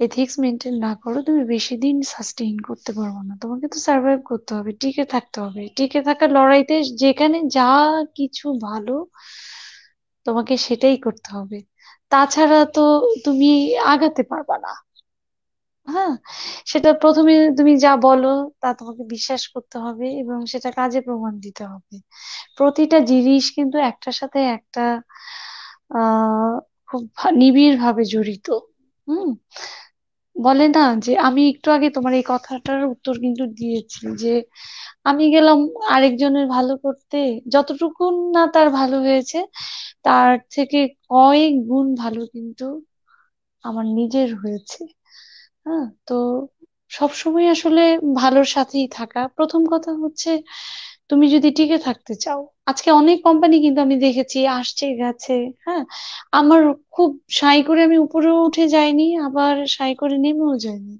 এথিক্স মেনটেন না করো, তুমি বেশি দিন সাস্টেইন করতে পারবে না। তোমাকে তো সার্ভাইভ করতে হবে, টিকে থাকতে হবে। টিকে থাকার লড়াইতে যেখানে যা কিছু ভালো, তোমাকে সেটাই করতে হবে। তাছাড়া তো তুমি আগাতে পারবা না। হ্যাঁ, সেটা প্রথমে তুমি যা বলো তা তোমাকে বিশ্বাস করতে হবে, এবং সেটা কাজে প্রমাণ দিতে হবে। প্রতিটা জিনিস কিন্তু একটার সাথে একটা আহ খুব নিবিড় ভাবে জড়িত। হুম। বলে না যে, আমি একটু আগে তোমার এই কথাটার উত্তর কিন্তু দিয়েছি যে আমি গেলাম আরেকজনের ভালো করতে, যতটুকু না তার ভালো হয়েছে, তার থেকে কয়েক গুণ ভালো কিন্তু আমার নিজের হয়েছে। হ্যাঁ, তো সবসময় আসলে ভালোর সাথেই থাকা। প্রথম কথা হচ্ছে, তুমি যদি টিকে থাকতে চাও, আজকে অনেক কোম্পানি কিন্তু আমি দেখেছি আসছে গেছে। হ্যাঁ, আমার খুব সাই করে আমি উপরেও উঠে যাইনি, আবার সাই করে নেমেও যাইনি।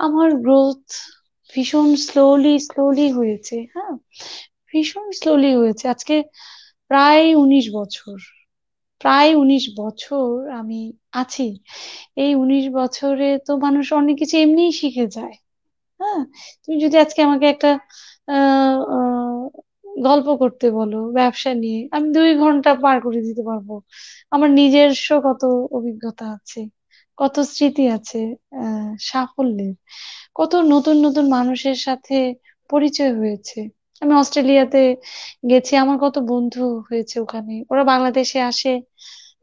আমার গ্রোথ ভীষণ স্লোলি স্লোলি হয়েছে। হ্যাঁ, ভীষণ স্লোলি হয়েছে। আজকে প্রায় 19 বছর, প্রায় 19 বছর আমি আছি। এই 19 বছরে তো মানুষ অনেক কিছু এমনিই শিখে যায়। হ্যাঁ, তুমি যদি আজকে আমাকে একটা আহ আহ, গল্প করতে বলো ব্যবসা নিয়ে, আমি 2 ঘন্টা পার করে দিতে পারবো। আমার নিজস্ব কত অভিজ্ঞতা আছে, কত স্মৃতি আছে সাফল্যের, কত নতুন নতুন মানুষের সাথে পরিচয় হয়েছে। আমি অস্ট্রেলিয়াতে গেছি, আমার কত বন্ধু হয়েছে ওখানে, ওরা বাংলাদেশে আসে,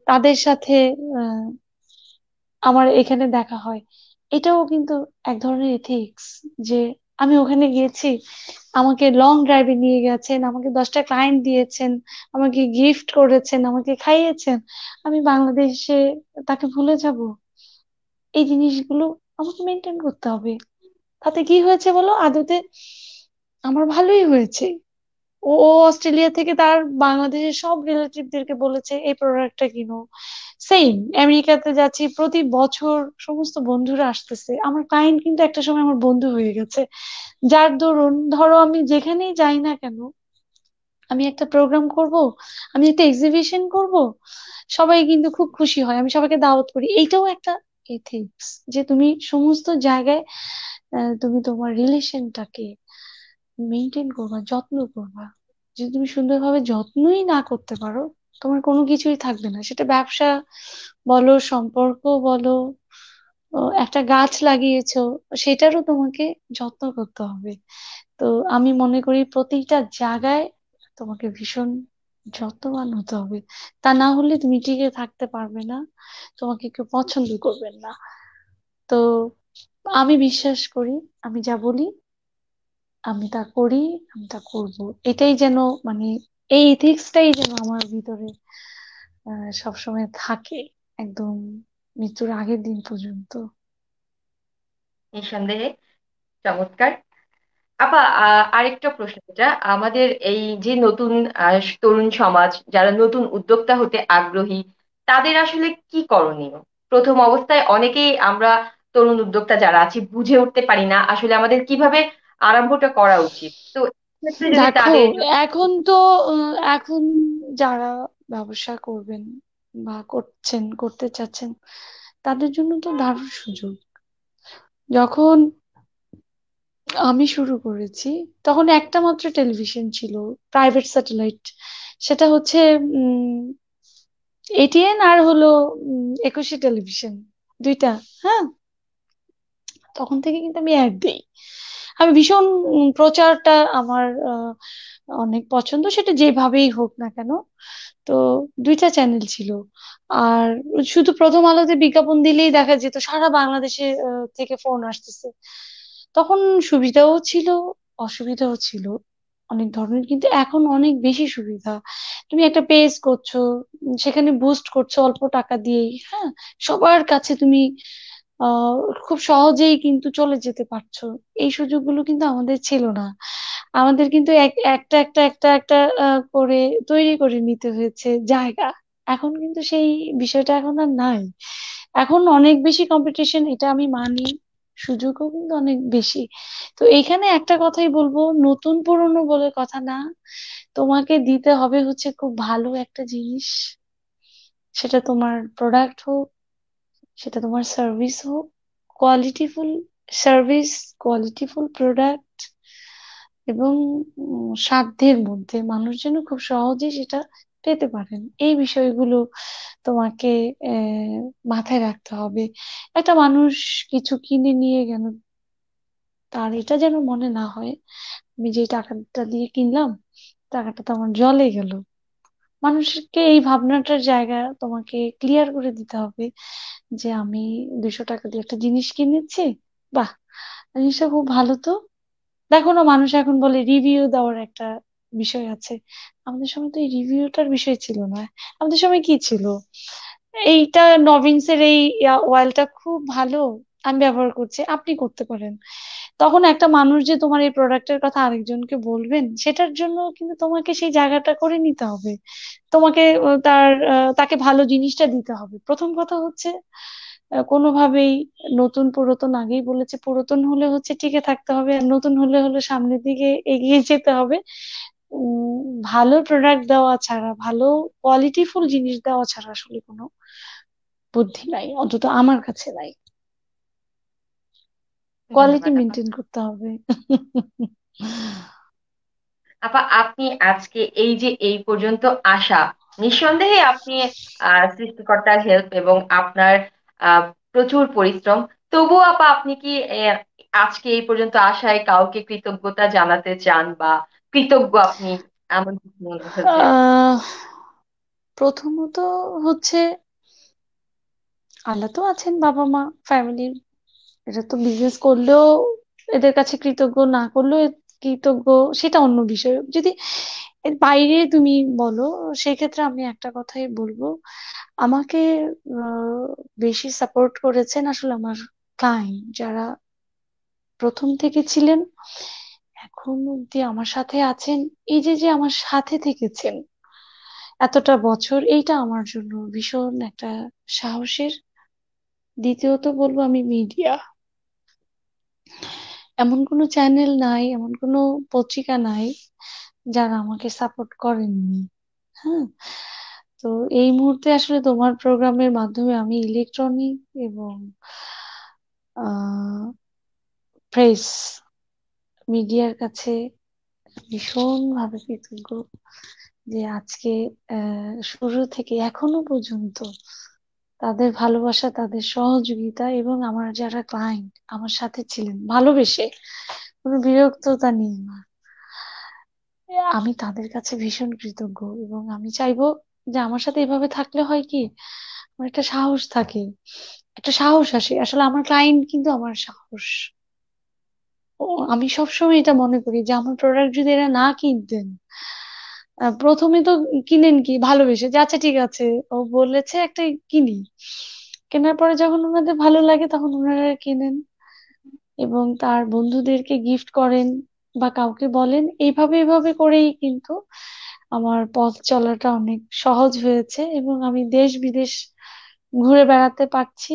তাদের সাথে আহ, আমার এখানে দেখা হয়। এটাও কিন্তু এক ধরনের এথিক্স, যে আমি ওখানে গিয়েছি, আমাকে লং ড্রাইভে নিয়ে গেছেন, আমাকে 10টা ক্লায়েন্ট দিয়েছেন, আমাকে গিফট করেছেন, আমাকে খাইয়েছেন, আমি বাংলাদেশে তাকে ভুলে যাব? এই জিনিসগুলো আমাকে মেনটেন করতে হবে। তাতে কি হয়েছে বলো, আদতে আমার ভালোই হয়েছে। ও অস্ট্রেলিয়া থেকে তার বাংলাদেশের সব রিলেটিভদেরকে বলেছে এই প্রোডাক্টটা কিনো। সেম আমেরিকাতে যাচ্ছি, প্রতি বছর সমস্ত বন্ধুরা আসতেছে, আমার ক্লায়েন্ট কিন্তু একটা সময় আমার বন্ধু হয়ে গেছে। যার দরুন ধরো আমি যেখানেই যাই না কেন, আমি একটা প্রোগ্রাম করব, আমি একটা এক্সিবিশন করব, সবাই কিন্তু খুব খুশি হয়, আমি সবাইকে দাওয়াত করি। এইটাও একটা এথিক্স, যে তুমি সমস্ত জায়গায় তুমি তোমার রিলেশনটাকে মেনটেন করবা, যত্ন করবা। যদি তুমি সুন্দরভাবে যত্নই না করতে পারো, তোমার কোনো কিছুই থাকবে না। সেটা ব্যবসা বলো, সম্পর্ক বলো, একটা গাছ লাগিয়েছো, সেটারও তোমাকে যত্ন করতে হবে। তো আমি মনে করি প্রতিটা জায়গায় তোমাকে ভীষণ যত্নবান হতে হবে। তা না হলে তুমি টিকে থাকতে পারবে না, তোমাকে কেউ পছন্দ করবেন না। তো আমি বিশ্বাস করি, আমি যা বলি আমি তা করি, আমি তা করব। এটাই যেন মানে এই ইথিক্সটাই যেন আমার ভিতরে সবসময় থাকে, একদম মৃত্যুর আগের দিন পর্যন্ত। নিঃসন্দেহে চমৎকার। আপা, আরেকটা প্রশ্ন, যেটা আমাদের এই যে নতুন তরুণ সমাজ যারা নতুন উদ্যোক্তা হতে আগ্রহী, তাদের আসলে কি করণীয়? প্রথম অবস্থায় অনেকেই আমরা তরুণ উদ্যোক্তা যারা আছি বুঝে উঠতে পারি না আসলে আমাদের কিভাবে আরম্ভটা করা উচিত। তো এক্ষেত্রে যদি দেখো, তাদের জন্য। এখন তো এখন যারা ব্যবসা করবেন বা করছেন, করতে চাচ্ছেন, তাদের জন্য তো দারুণ সুযোগ। যখন আমি শুরু করেছি তখন একটা মাত্র টেলিভিশন ছিল, প্রাইভেট স্যাটেলাইট। সেটা হচ্ছে এটিএন আর হলো একুশে টেলিভিশন, দুইটা। হ্যাঁ, তখন থেকে কিন্তু আমি অ্যাড দিই। আমি ভীষণ প্রচারটা আমার অনেক পছন্দ, সেটা যেভাবেই হোক না কেন। তো দুইটা চ্যানেল ছিল। আর শুধু প্রথম আলোতে বিজ্ঞাপন দিলেই দেখা যেত সারা বাংলাদেশে থেকে ফোন আসতেছে। তখন সুবিধাও ছিল, অসুবিধাও ছিল অনেক ধরনের, কিন্তু এখন অনেক বেশি সুবিধা। তুমি একটা পেজ করছো, সেখানে বুস্ট করছো অল্প টাকা দিয়েই। হ্যাঁ, সবার কাছে তুমি আহ খুব সহজেই কিন্তু চলে যেতে পারছো। এই সুযোগগুলো কিন্তু আমাদের ছিল না। আমাদের কিন্তু একটা একটা একটা একটা করে তৈরি করে নিতে হয়েছে জায়গা। এখন কিন্তু সেই বিষয়টা এখন আর নাই। এখন অনেক বেশি কম্পিটিশন, এটা আমি মানি। সুযোগও কিন্তু অনেক বেশি। তো এখানে একটা কথাই বলবো, নতুন পুরনো বলে কথা না, তোমাকে দিতে হবে হচ্ছে খুব ভালো একটা জিনিস। সেটা তোমার প্রোডাক্ট হোক, সেটা তোমার সার্ভিস হোক, কোয়ালিটিফুল সার্ভিস, কোয়ালিটিফুল প্রোডাক্ট, এবং সাধ্যের মধ্যে মানুষ যেন খুব সহজে সেটা পেতে পারেন। এই বিষয়গুলো তোমাকে মাথায় রাখতে হবে। একটা মানুষ কিছু কিনে নিয়ে গেল, তার এটা যেন মনে না হয় আমি যে টাকাটা দিয়ে কিনলাম, টাকাটা তো আমার জলে গেল। মানুষকে এই ভাবনাটার জায়গা তোমাকে ক্লিয়ার করে দিতে হবে যে আমি 200 টাকা দিয়ে একটা জিনিস কিনেছি, বাহ, জিনিসটা খুব ভালো। তো দেখো না, মানুষ এখন বলে রিভিউ দেওয়ার একটা বিষয় আছে। আমাদের সময় তো এই রিভিউটার বিষয় ছিল না। আমাদের সময় কি ছিল, এইটা নভিনসের এই অয়েলটা খুব ভালো, আমি ব্যবহার করছি, আপনি করতে পারেন। তখন একটা মানুষ যে তোমার এই প্রোডাক্টের কথা আরেকজনকে বলবেন, সেটার জন্য কিন্তু তোমাকে সেই জায়গাটা করে নিতে হবে। তোমাকে তাকে ভালো জিনিসটা দিতে হবে। প্রথম কথা হচ্ছে কোনোভাবেই নতুন পুরাতন, আগেই বলেছে পুরাতন হলে হচ্ছে টিকে থাকতে হবে, আর নতুন হলে হলে সামনের দিকে এগিয়ে যেতে হবে। উম ভালো প্রোডাক্ট দেওয়া ছাড়া, ভালো কোয়ালিটিফুল জিনিস দেওয়া ছাড়া আসলে কোনো বুদ্ধি নাই, অন্তত আমার কাছে নাই। কোয়ালিটি ধন্যবাদ আপা। মেনটেন করতে হবে। আপা, আপনি আজকে এই যে এই পর্যন্ত আসা, নিঃসন্দেহে আপনি সৃষ্টিকর্তার হেল্প এবং আপনার আহ, প্রচুর পরিশ্রম। তবুও আপা, আপনি কি আজকে এই পর্যন্ত আসায় কাউকে কৃতজ্ঞতা জানাতে চান, বা কৃতজ্ঞ আপনি এমন কিছু মনে হয়েছে? আহ প্রথমত হচ্ছে আল্লাহ তো আছেন, বাবা মা, ফ্যামিলি। এটা তো বিজনেস করলেও এদের কাছে কৃতজ্ঞ, না করলেও কৃতজ্ঞ, সেটা অন্য বিষয়। যদি এর বাইরে তুমি বলো, সেক্ষেত্রে আমি একটা কথাই বলবো, আমাকে আহ, বেশি সাপোর্ট করেছেন আসলে আমার ক্লায়েন্ট, যারা প্রথম থেকে ছিলেন, এখন অব্দি আমার সাথে আছেন। এই যে যে আমার সাথে থেকেছেন এতটা বছর, এইটা আমার জন্য ভীষণ একটা সাহসের। দ্বিতীয়ত বলবো আমি মিডিয়া, এমন কোনো চ্যানেল নাই, এমন কোনো পত্রিকা নাই যারা আমাকে সাপোর্ট করেননি। হ্যাঁ, তো এই মুহূর্তে আসলে তোমার প্রোগ্রামের মাধ্যমে আমি ইলেকট্রনিক এবং প্রেস মিডিয়ার কাছে ভীষণভাবে কৃতজ্ঞ যে আজকে শুরু থেকে এখনো পর্যন্ত তাদের ভালোবাসা, তাদের সহযোগিতা এবং আমার যারা ক্লায়েন্ট আমার সাথে ছিলেন ভালোবেসে, কোনো বিরক্ততা নিয়ে না, আমি তাদের কাছে ভীষণ কৃতজ্ঞ। এবং আমি চাইবো যে আমার সাথে এভাবে থাকলে হয় কি, আমার একটা সাহস থাকে, একটা সাহস আসে। আসলে আমার ক্লায়েন্ট কিন্তু আমার সাহস। ও, আমি সবসময় এটা মনে করি যে আমার প্রোডাক্ট যদি এরা না কিনতেন, প্রথমে তো কিনেন কি ভালোবেসে, যে আচ্ছা ঠিক আছে ও বলেছে একটা কিনি, কেনার পরে যখন ওনাদের ভালো লাগে তখন ওনারা কিনেন এবং তার বন্ধুদেরকে গিফট করেন বা কাউকে বলেন, এইভাবে এইভাবে করেই কিন্তু আমার পথ চলাটা অনেক সহজ হয়েছে এবং আমি দেশ বিদেশ ঘুরে বেড়াতে পারছি।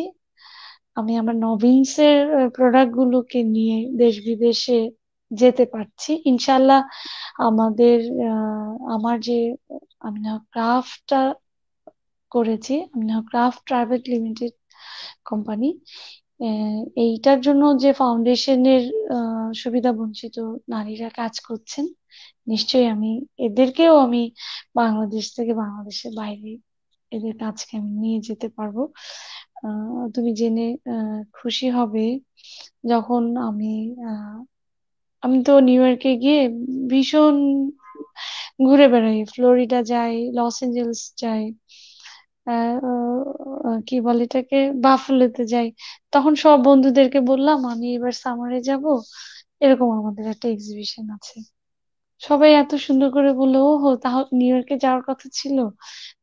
আমি আমার নভিনসের প্রোডাক্ট গুলোকে নিয়ে দেশ বিদেশে যেতে পারছি ইনশাল্লাহ। আমাদের আমার যে আমি না ক্রাফটটা করেছি, আমি না ক্রাফট প্রাইভেট লিমিটেড কোম্পানি, এইটার জন্য যে ফাউন্ডেশনের সুবিধা বঞ্চিত নারীরা কাজ করছেন, নিশ্চয়ই আমি এদেরকেও আমি বাংলাদেশ থেকে বাংলাদেশের বাইরে এদের কাজকে আমি নিয়ে যেতে পারবো। তুমি জেনে খুশি হবে, যখন আহ, আমি তো নিউ ইয়র্কে গিয়ে ভীষণ ঘুরে বেড়াই, ফ্লোরিডা যাই, লস এঞ্জেলস যাই, কি বলে এটাকে, বাফলোতে যাই। তখন সব বন্ধুদেরকে বললাম আমি এবার সামারে যাব, এরকম আমাদের একটা এক্সিবিশন আছে। সবাই এত সুন্দর করে বললো, ও হো, তাহলে নিউ ইয়র্কে যাওয়ার কথা ছিল,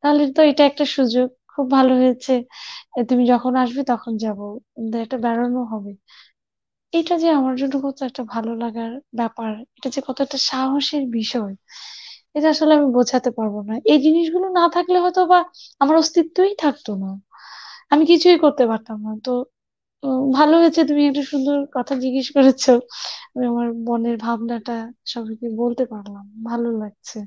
তাহলে তো এটা একটা সুযোগ, খুব ভালো হয়েছে, তুমি যখন আসবে তখন যাবো, আমাদের একটা বেড়ানো হবে। এটা যে আমার জন্য কত একটা ভালো লাগার ব্যাপার, এটা যে কত একটা সাহসের বিষয়, এটা আসলে আমি বোঝাতে পারবো না। এই জিনিসগুলো না থাকলে হয়তো বা আমার অস্তিত্বই থাকতো না, আমি কিছুই করতে পারতাম না। তো ভালো হয়েছে তুমি একটা সুন্দর কথা জিজ্ঞেস করেছো, আমি আমার মনের ভাবনাটা সবাইকে বলতে পারলাম, ভালো লাগছে।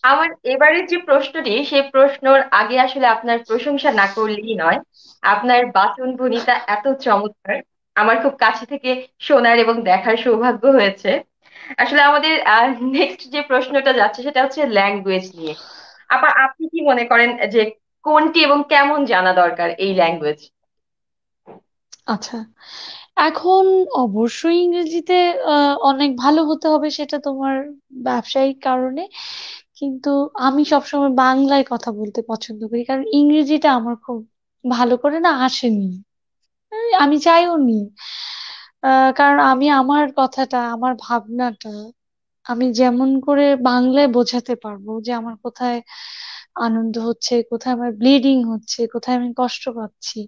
আমার এবারের যে প্রশ্নটি, সেই প্রশ্নর আগে আসলে আপনার প্রশংসা না করলেই নয়। আপনার বাচন ভনিতা এত চমৎকার, আমার খুব কাছে থেকে শোনার এবং দেখার সৌভাগ্য হয়েছে। আসলে আমাদের নেক্সট যে প্রশ্নটা যাচ্ছে সেটা হচ্ছে ল্যাঙ্গুয়েজ নিয়ে। আপনি কি মনে করেন যে কোনটি এবং কেমন জানা দরকার এই ল্যাঙ্গুয়েজ? আচ্ছা, এখন অবশ্যই ইংরেজিতে অনেক ভালো হতে হবে, সেটা তোমার ব্যবসায়িক কারণে, কিন্তু আমি সবসময় বাংলায় কথা বলতে পছন্দ করি, কারণ ইংরেজিটা আমার খুব ভালো করে না আসেনি, আমি চাইও নি। কারণ আমি আমার কথাটা, আমার ভাবনাটা আমি যেমন করে বাংলায় বোঝাতে পারবো যে আমার কোথায় আনন্দ হচ্ছে, কোথায় আমার ব্লিডিং হচ্ছে, কোথায় আমি কষ্ট পাচ্ছি,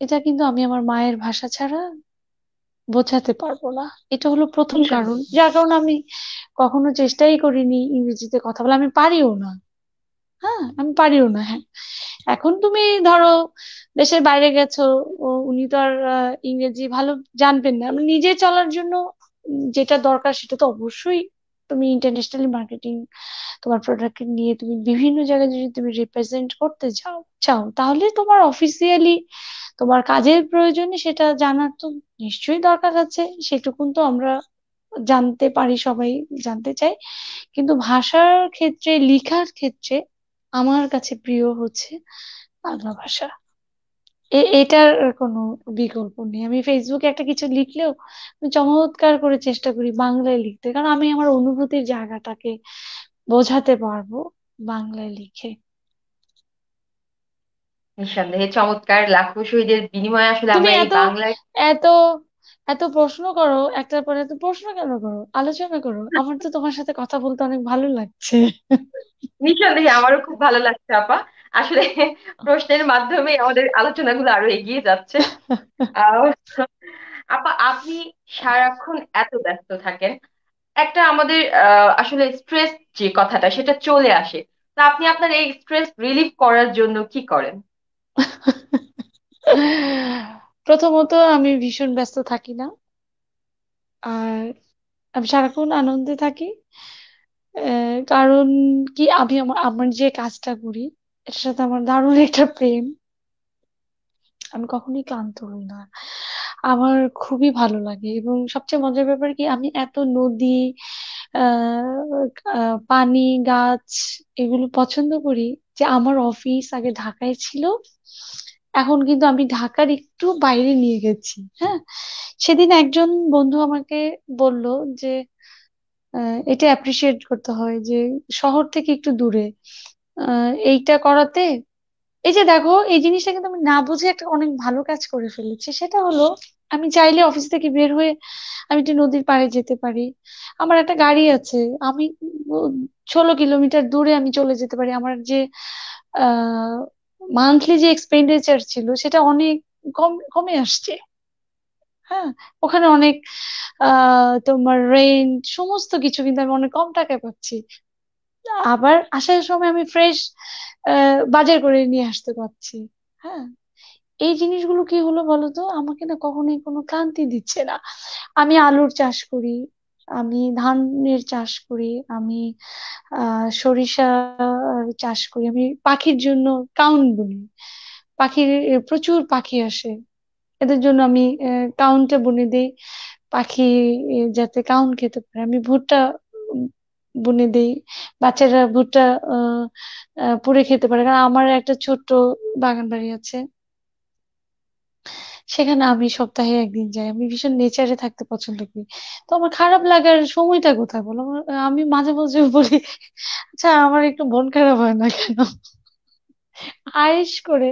এটা কিন্তু আমি আমার মায়ের ভাষা ছাড়া বোঝাতে পারবো না। এটা হলো প্রথম কারণ, নিঃসন্দেহে। যার কারণে আমি কখনো চেষ্টাই করিনি ইংরেজিতে কথা বলা, আমি পারিও না। হ্যাঁ, আমি পারিও না। হ্যাঁ, এখন তুমি ধরো দেশের বাইরে গেছো, উনি তো আর ইংরেজি ভালো জানবেন না, আমি নিজে চলার জন্য যেটা দরকার সেটা তো অবশ্যই, তুমি ইন্টারন্যাশনালি মার্কেটিং তোমার প্রোডাক্ট নিয়ে তুমি বিভিন্ন জায়গায় যদি তুমি রিপ্রেজেন্ট করতে চাও চাও, তাহলে তোমার অফিসিয়ালি তোমার কাজের প্রয়োজনে সেটা জানার তো নিশ্চয়ই দরকার আছে, সেটুকুন তো আমরা জানতে পারি, সবাই জানতে চাই। কিন্তু ভাষার ক্ষেত্রে, লিখার ক্ষেত্রে আমার কাছে প্রিয় হচ্ছে বাংলা ভাষা। এটার কোনো বিকল্প নেই। আমি ফেসবুকে একটা কিছু লিখলেও আমি চমৎকার করে চেষ্টা করি বাংলায় লিখতে, কারণ আমি আমার অনুভূতির জায়গাটাকে বোঝাতে পারবো বাংলায় লিখে। নিঃসন্দেহে চমৎকার, লাখো শহীদের বিনিময়ে আসলে তুমি আমরা এই এত বাংলায়। এত এত প্রশ্ন করো, একটার পর এত প্রশ্ন কেন করো, আলোচনা করো, আমার তো তোমার সাথে কথা বলতে অনেক ভালো লাগছে। নিঃসন্দেহে আমারও খুব ভালো লাগছে আপা। আসলে প্রশ্নের মাধ্যমে আমাদের আলোচনাগুলো আরো এগিয়ে যাচ্ছে। আহ, আপা, আপনি সারাক্ষণ এত ব্যস্ত থাকেন, একটা আমাদের আসলে স্ট্রেস যে কথাটা সেটা চলে আসে। তা আপনি আপনার এই স্ট্রেস রিলিফ করার জন্য কি করেন? প্রথমত আমি ভীষণ ব্যস্ত থাকি না, আর আমি সারাক্ষণ আনন্দে থাকি। কারণ কি, আমি আমার আমার যে কাজটা করি এটার সাথে আমার দারুণ একটা প্রেম। আমি কখনোই ক্লান্ত হই না, আমার খুবই ভালো লাগে। এবং সবচেয়ে মজার ব্যাপার কি, আমি এত নদী, পানি, গাছ এগুলো পছন্দ করি যে আমার অফিস আগে ঢাকায় ছিল, এখন কিন্তু আমি ঢাকার একটু বাইরে নিয়ে গেছি। হ্যাঁ, সেদিন একজন বন্ধু আমাকে বলল যে এটা অ্যাপ্রিসিয়েট করতে হয় যে শহর থেকে একটু দূরে এইটা করাতে, এই যে দেখো এই জিনিসটা কিন্তু আমি না বুঝে একটা অনেক ভালো কাজ করে ফেলেছি। সেটা হলো, আমি চাইলে অফিস থেকে বের হয়ে আমি একটু নদীর পাড়ে যেতে পারি, আমার একটা গাড়ি আছে, আমি 16 কিলোমিটার দূরে আমি চলে যেতে পারি। আমার যে মান্থলি যে এক্সপেন্ডিচার ছিল সেটা অনেক কমে আসছে। হ্যাঁ, ওখানে অনেক তোমার রেন্ট সমস্ত কিছু কিন্তু আমি অনেক কম টাকায় পাচ্ছি। আবার আসার সময় আমি ফ্রেশ বাজার করে নিয়ে আসতে পারছি। হ্যাঁ, এই জিনিসগুলো কি হলো বলতো, আমাকে না কখনোই কোনো ক্লান্তি দিচ্ছে না। আমি আলুর চাষ করি, আমি ধানের চাষ করি, আমি সরিষা চাষ করি, আমি পাখির জন্য কাউন বুনি। পাখির প্রচুর পাখি আসে, এদের জন্য আমি কাউনটা বুনে দিই। পাখি যাতে কাউন খেতে পারে, আমি ভুট্টা উম, বুনে দিই, বাচ্চারা ভুট্টা আহ পুড়ে খেতে পারে। কারণ আমার একটা ছোট্ট বাগান বাড়ি আছে, সেখানে আমি সপ্তাহে একদিন যাই। আমি ভীষণ নেচারে থাকতে পছন্দ করি। তো আমার খারাপ লাগার সময়টা কোথায় বলো? আমি মাঝে মাঝে বলি, আচ্ছা আমার একটু মন খারাপ হয় না কেন, আয়েশ করে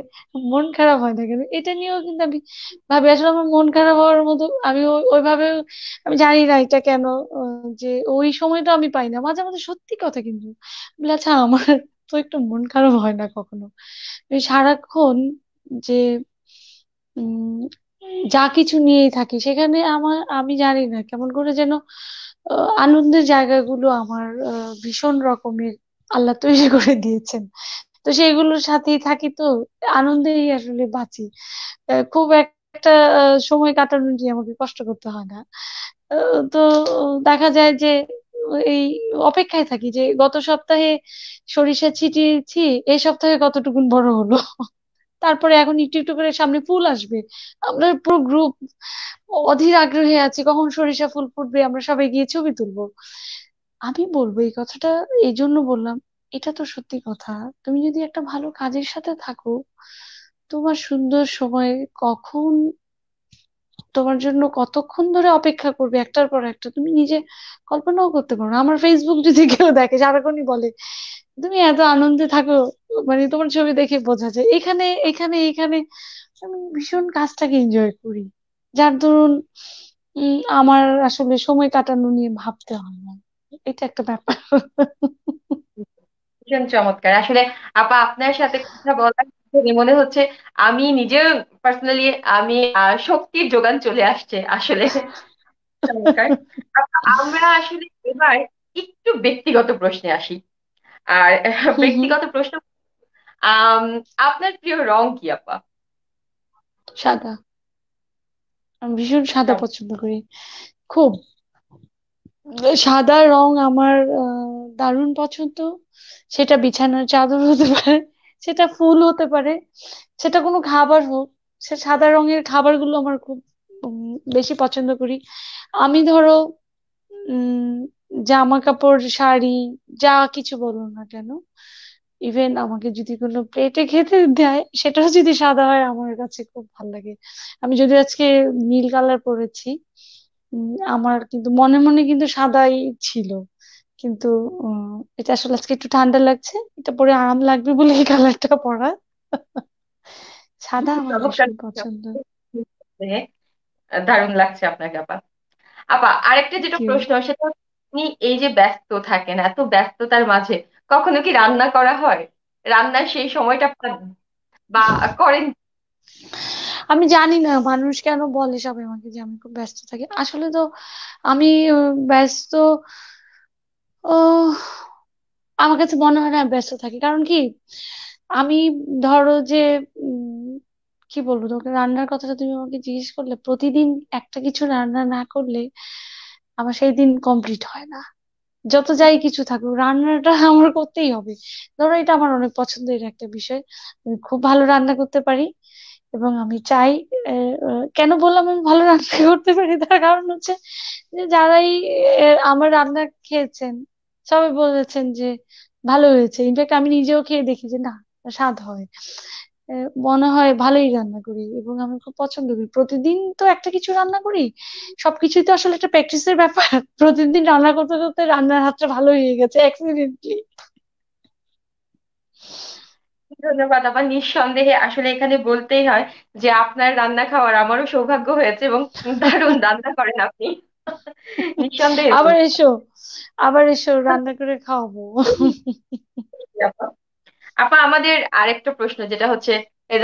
মন খারাপ হয় না কেন, এটা নিয়েও কিন্তু আমি ভাবি। আসলে আমার মন খারাপ হওয়ার মতো আমি ওইভাবে, আমি জানি না এটা কেন, যে ওই সময়টা আমি পাই না মাঝে মাঝে, সত্যি কথা কিন্তু। বলে আচ্ছা আমার তো একটু মন খারাপ হয় না কখনো? আমি সারাক্ষণ যে উম যা কিছু নিয়েই থাকি সেখানে আমি জানি না কেমন করে যেন আনন্দের জায়গাগুলো আমার ভীষণ রকমের আল্লাহ তৈরি করে দিয়েছেন। তো সেইগুলোর সাথেই থাকি, তো আনন্দেই আসলে বাঁচি। খুব একটা সময় কাটানোর যে আমাকে কষ্ট করতে হয় না। তো দেখা যায় যে এই অপেক্ষায় থাকি যে গত সপ্তাহে সরিষা ছিটিয়েছি, এই সপ্তাহে কতটুকুন বড় হলো। তারপরে এখন একটু একটু করে সামনে ফুল আসবে, আমরা পুরো গ্রুপ অধীর আগ্রহে আছি কখন সরিষা ফুল ফুটবে, আমরা সবাই গিয়ে ছবি তুলবো। আমি বলবো এই কথাটা এই জন্য বললাম, এটা তো সত্যি কথা। তুমি যদি একটা ভালো কাজের সাথে থাকো, তোমার সুন্দর সময় কখন তোমার জন্য কতক্ষণ ধরে অপেক্ষা করবে একটার পর একটা, তুমি নিজে কল্পনাও করতে পারো না। আমার ফেসবুক যদি কেউ দেখে সারাক্ষণই বলে তুমি এত আনন্দে থাকো, মানে তোমার ছবি দেখে বোঝা যায় এখানে এখানে এখানে। আমি ভীষণ কাজটাকে এনজয় করি, যার দরুন আমার আসলে সময় কাটানো নিয়ে ভাবতে হয় না। এটা একটা ব্যাপার। ভীষণ চমৎকার আসলে। আপা আপনার সাথে কথা বলার মাধ্যমে মনে হচ্ছে আমি নিজেও পার্সোনালি আমি শক্তির যোগান চলে আসছে আসলে। চমৎকার। আপা, আমরা আসলে এবার একটু ব্যক্তিগত প্রশ্নে আসি। আর হুম হুম। ব্যক্তিগত প্রশ্ন, আম, আপনার প্রিয় রং কি আপা? সাদা। আমি ভীষণ সাদা পছন্দ করি, খুব। সাদা রং আমার দারুণ পছন্দ। সেটা বিছানার চাদর হতে পারে, সেটা ফুল হতে পারে, সেটা কোনো খাবার হোক, সে সাদা রঙের খাবারগুলো আমার খুব বেশি পছন্দ করি। আমি ধরো উম জামা কাপড়, শাড়ি, যা কিছু বলুন না কেন, ইভেন আমাকে যদি কোনো প্লেটে খেতে দেয় সেটাও যদি সাদা হয় আমার কাছে খুব ভালো লাগে। আমি যদি আজকে নীল কালার পরেছি, আমার কিন্তু মনে মনে কিন্তু সাদাই ছিল, কিন্তু এটা আসলে আজকে একটু ঠান্ডা লাগছে, এটা পরে আরাম লাগবে বলে এই কালারটা পরা। সাদা আমার চমৎকার। ভীষণ পছন্দ। দারুণ লাগছে আপনাকে আপা। আপা আরেকটা থ্যাংক যেটা ইউ। প্রশ্ন সেটা হচ্ছে, আপনি এই যে ব্যস্ত থাকেন এত ব্যস্ততার মাঝে কখনো কি রান্না করা হয়? রান্নার সেই সময়টা পান বা করেন? আমি জানি না মানুষ কেন বলে সবাই আমাকে যে আমি খুব ব্যস্ত থাকি, আসলে তো আমি ব্যস্ত, ও আমার কাছে মনে হয় না আমি ব্যস্ত থাকি। কারণ কি, আমি ধরো যে উম, কি বলবো তোমাকে, রান্নার কথাটা তুমি আমাকে জিজ্ঞেস করলে, প্রতিদিন একটা কিছু রান্না না করলে আমার সেই দিন কমপ্লিট হয় না। যত যাই কিছু থাকুক, রান্নাটা আমার করতেই হবে। ধরো এটা আমার অনেক পছন্দের একটা বিষয়, আমি খুব ভালো রান্না করতে পারি। এবং আমি চাই, কেন বললাম আমি ভালো রান্না করতে পারি, তার কারণ হচ্ছে যে যারাই আমার রান্না খেয়েছেন সবাই বলেছেন যে ভালো হয়েছে। ইনফ্যাক্ট আমি নিজেও খেয়ে দেখি যে না, স্বাদ হয়। মনে হয় ভালোই রান্না করি, এবং আমি খুব পছন্দ করি। প্রতিদিন তো একটা কিছু রান্না করি, সবকিছুই তো আসলে একটা প্র্যাকটিসের ব্যাপার। প্রতিদিন রান্না করতে করতে রান্নার হাতটা ভালো হয়ে গেছে অ্যাক্সিডেন্টলি। ধন্যবাদ আপা। নিঃসন্দেহে আসলে এখানে বলতেই হয় যে আপনার রান্না খাওয়ার আমারও সৌভাগ্য হয়েছে, এবং দারুণ রান্না করেন আপনি। নিঃসন্দেহে আবার বলছি এসো, আবার এসো, রান্না করে খাওয়াবো। আপা। আপা, আমাদের আরেকটা প্রশ্ন যেটা হচ্ছে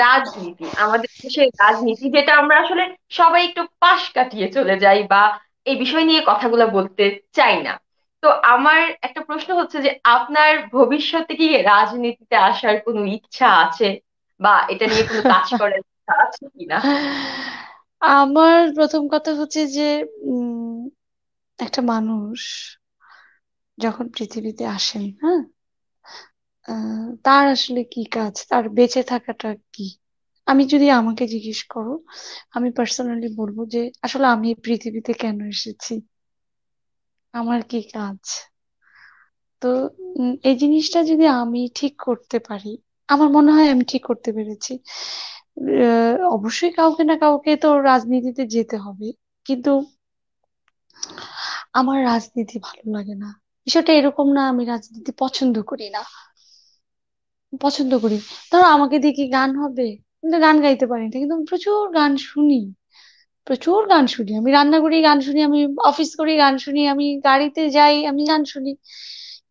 রাজনীতি, আমাদের দেশের রাজনীতি, যেটা আমরা আসলে সবাই একটু পাশ কাটিয়ে চলে যাই বা এই বিষয় নিয়ে কথাগুলো বলতে চাই না। তো আমার একটা প্রশ্ন হচ্ছে যে আপনার ভবিষ্যতে কি রাজনীতিতে আসার কোনো ইচ্ছা আছে, বা এটা নিয়ে কোনো কাজ করার ইচ্ছা আছে কিনা? আমার প্রথম কথা হচ্ছে যে উম একটা মানুষ যখন পৃথিবীতে আসেন, হ্যাঁ, তার আসলে কি কাজ, তার বেঁচে থাকাটা কি। আমি যদি আমাকে জিজ্ঞেস করো, আমি পার্সোনালি বলবো যে আসলে আমি এই পৃথিবীতে কেন এসেছি, আমার কি কাজ। তো এই জিনিসটা যদি আমি ঠিক করতে পারি, আমার মনে হয় আমি ঠিক করতে পেরেছি। অবশ্যই কাউকে না কাউকে তো রাজনীতিতে যেতে হবে, কিন্তু আমার রাজনীতি ভালো লাগে না। বিষয়টা এরকম না আমি রাজনীতি পছন্দ করি না, পছন্দ করি। ধরো আমাকে দিয়ে কি গান হবে, কিন্তু গান গাইতে পারি না, কিন্তু আমি প্রচুর গান শুনি, প্রচুর গান শুনি। আমি রান্না করি গান শুনি, আমি অফিস করি গান শুনি, আমি গাড়িতে যাই আমি গান শুনি।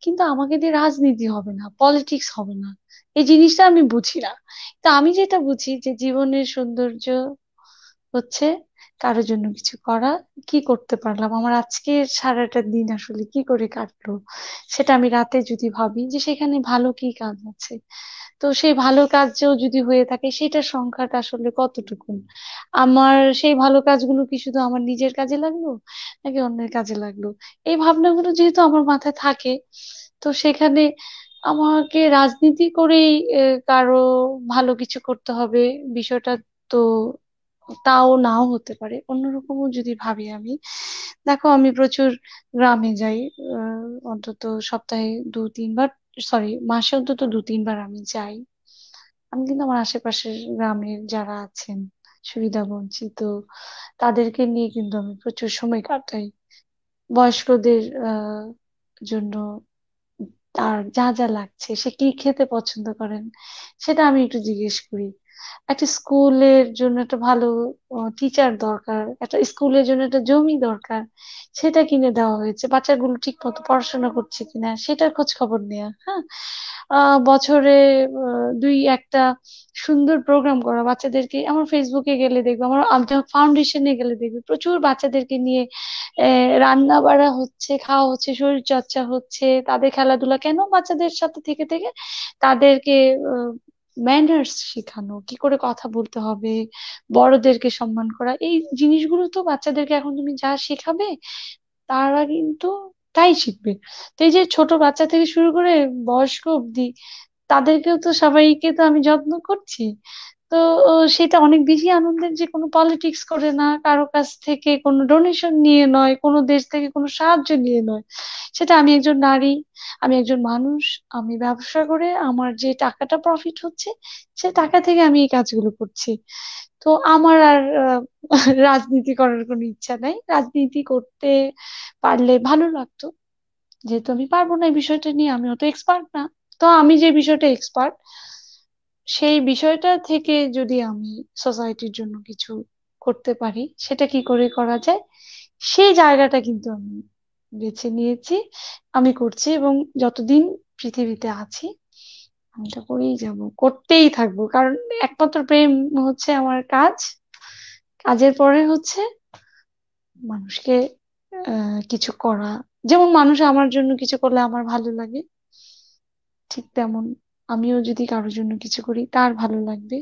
কিন্তু আমাকে দিয়ে রাজনীতি হবে না, পলিটিক্স হবে না, এই জিনিসটা আমি বুঝি না। তা আমি যেটা বুঝি যে জীবনের সৌন্দর্য হচ্ছে কারোর জন্য কিছু করা। কি করতে পারলাম, আমার আজকে সারাটা দিন আসলে কি করে কাটলো, সেটা আমি রাতে যদি ভাবি যে সেখানে ভালো কি কাজ আছে, তো সেই ভালো কাজও যদি হয়ে থাকে সেটার সংখ্যাটা আসলে কতটুকু। আমার সেই ভালো কাজগুলো কি শুধু আমার নিজের কাজে লাগলো নাকি অন্যের কাজে লাগলো, এই ভাবনাগুলো যেহেতু আমার মাথায় থাকে, তো সেখানে আমাকে রাজনীতি করেই কারো ভালো কিছু করতে হবে বিষয়টা তো তাও নাও হতে পারে। অন্যরকমও যদি ভাবি আমি, দেখো আমি প্রচুর গ্রামে যাই, অন্তত সপ্তাহে 2-3 বার, সরি মাসে অন্তত 2-3 বার আমি যাই। আমি কিন্তু আমার আশেপাশের গ্রামের যারা আছেন সুবিধা বঞ্চিত, তাদেরকে নিয়ে কিন্তু আমি প্রচুর সময় কাটাই। বয়স্কদের জন্য তার যা যা লাগছে, সে কি খেতে পছন্দ করেন সেটা আমি একটু জিজ্ঞেস করি। একটা স্কুলের জন্য একটা ভালো টিচার দরকার, একটা স্কুলের জন্য একটা জমি দরকার, সেটা কিনে দেওয়া হয়েছে। বাচ্চাগুলো ঠিক মতো পড়াশোনা করছে কিনা সেটার খোঁজ খবর নেওয়া, হ্যাঁ। বছরে 2-1টা সুন্দর প্রোগ্রাম করা বাচ্চাদেরকে। আমার ফেসবুকে গেলে দেখবো, আমার আমি ফাউন্ডেশনে গেলে দেখবো প্রচুর বাচ্চাদেরকে নিয়ে রান্না বাড়া হচ্ছে, খাওয়া হচ্ছে, শরীর চর্চা হচ্ছে, তাদের খেলাধুলা, কেন বাচ্চাদের সাথে থেকে থেকে তাদেরকে ম্যানার্স শেখানো, কি করে কথা বলতে হবে, বড়দেরকে সম্মান করা, এই জিনিসগুলো তো বাচ্চাদেরকে এখন তুমি যা শেখাবে তারা কিন্তু তাই শিখবে। তো এই যে ছোট বাচ্চা থেকে শুরু করে বয়স্ক অব্দি, তাদেরকেও তো সবাইকে তো আমি যত্ন করছি। তো সেটা অনেক বেশি আনন্দের যে কোনো পলিটিক্স করে না, কারো কাছ থেকে কোনো ডোনেশন নিয়ে নয়, কোনো দেশ থেকে কোনো সাহায্য নিয়ে নয়। সেটা আমি একজন নারী, আমি একজন মানুষ, আমি ব্যবসা করে আমার যে টাকাটা প্রফিট হচ্ছে সে টাকা থেকে আমি এই কাজগুলো করছি। তো আমার আর রাজনীতি করার কোনো ইচ্ছা নাই। রাজনীতি করতে পারলে ভালো লাগতো, যেহেতু আমি পারবো না এই বিষয়টা নিয়ে, আমি অত এক্সপার্ট না। তো আমি যে বিষয়টা এক্সপার্ট, সেই বিষয়টা থেকে যদি আমি সোসাইটির জন্য কিছু করতে পারি, সেটা কি করে করা যায় সেই জায়গাটা কিন্তু আমি বেছে নিয়েছি, আমি করছি। এবং যতদিন পৃথিবীতে আছি আমি এটা করেই যাব, করতেই থাকবো, কারণ একমাত্র প্রেম হচ্ছে আমার কাজ। কাজের পরে হচ্ছে মানুষকে কিছু করা। যেমন মানুষ আমার জন্য কিছু করলে আমার ভালো লাগে, ঠিক তেমন আমিও যদি কারোর জন্য কিছু করি তার ভালো লাগবে।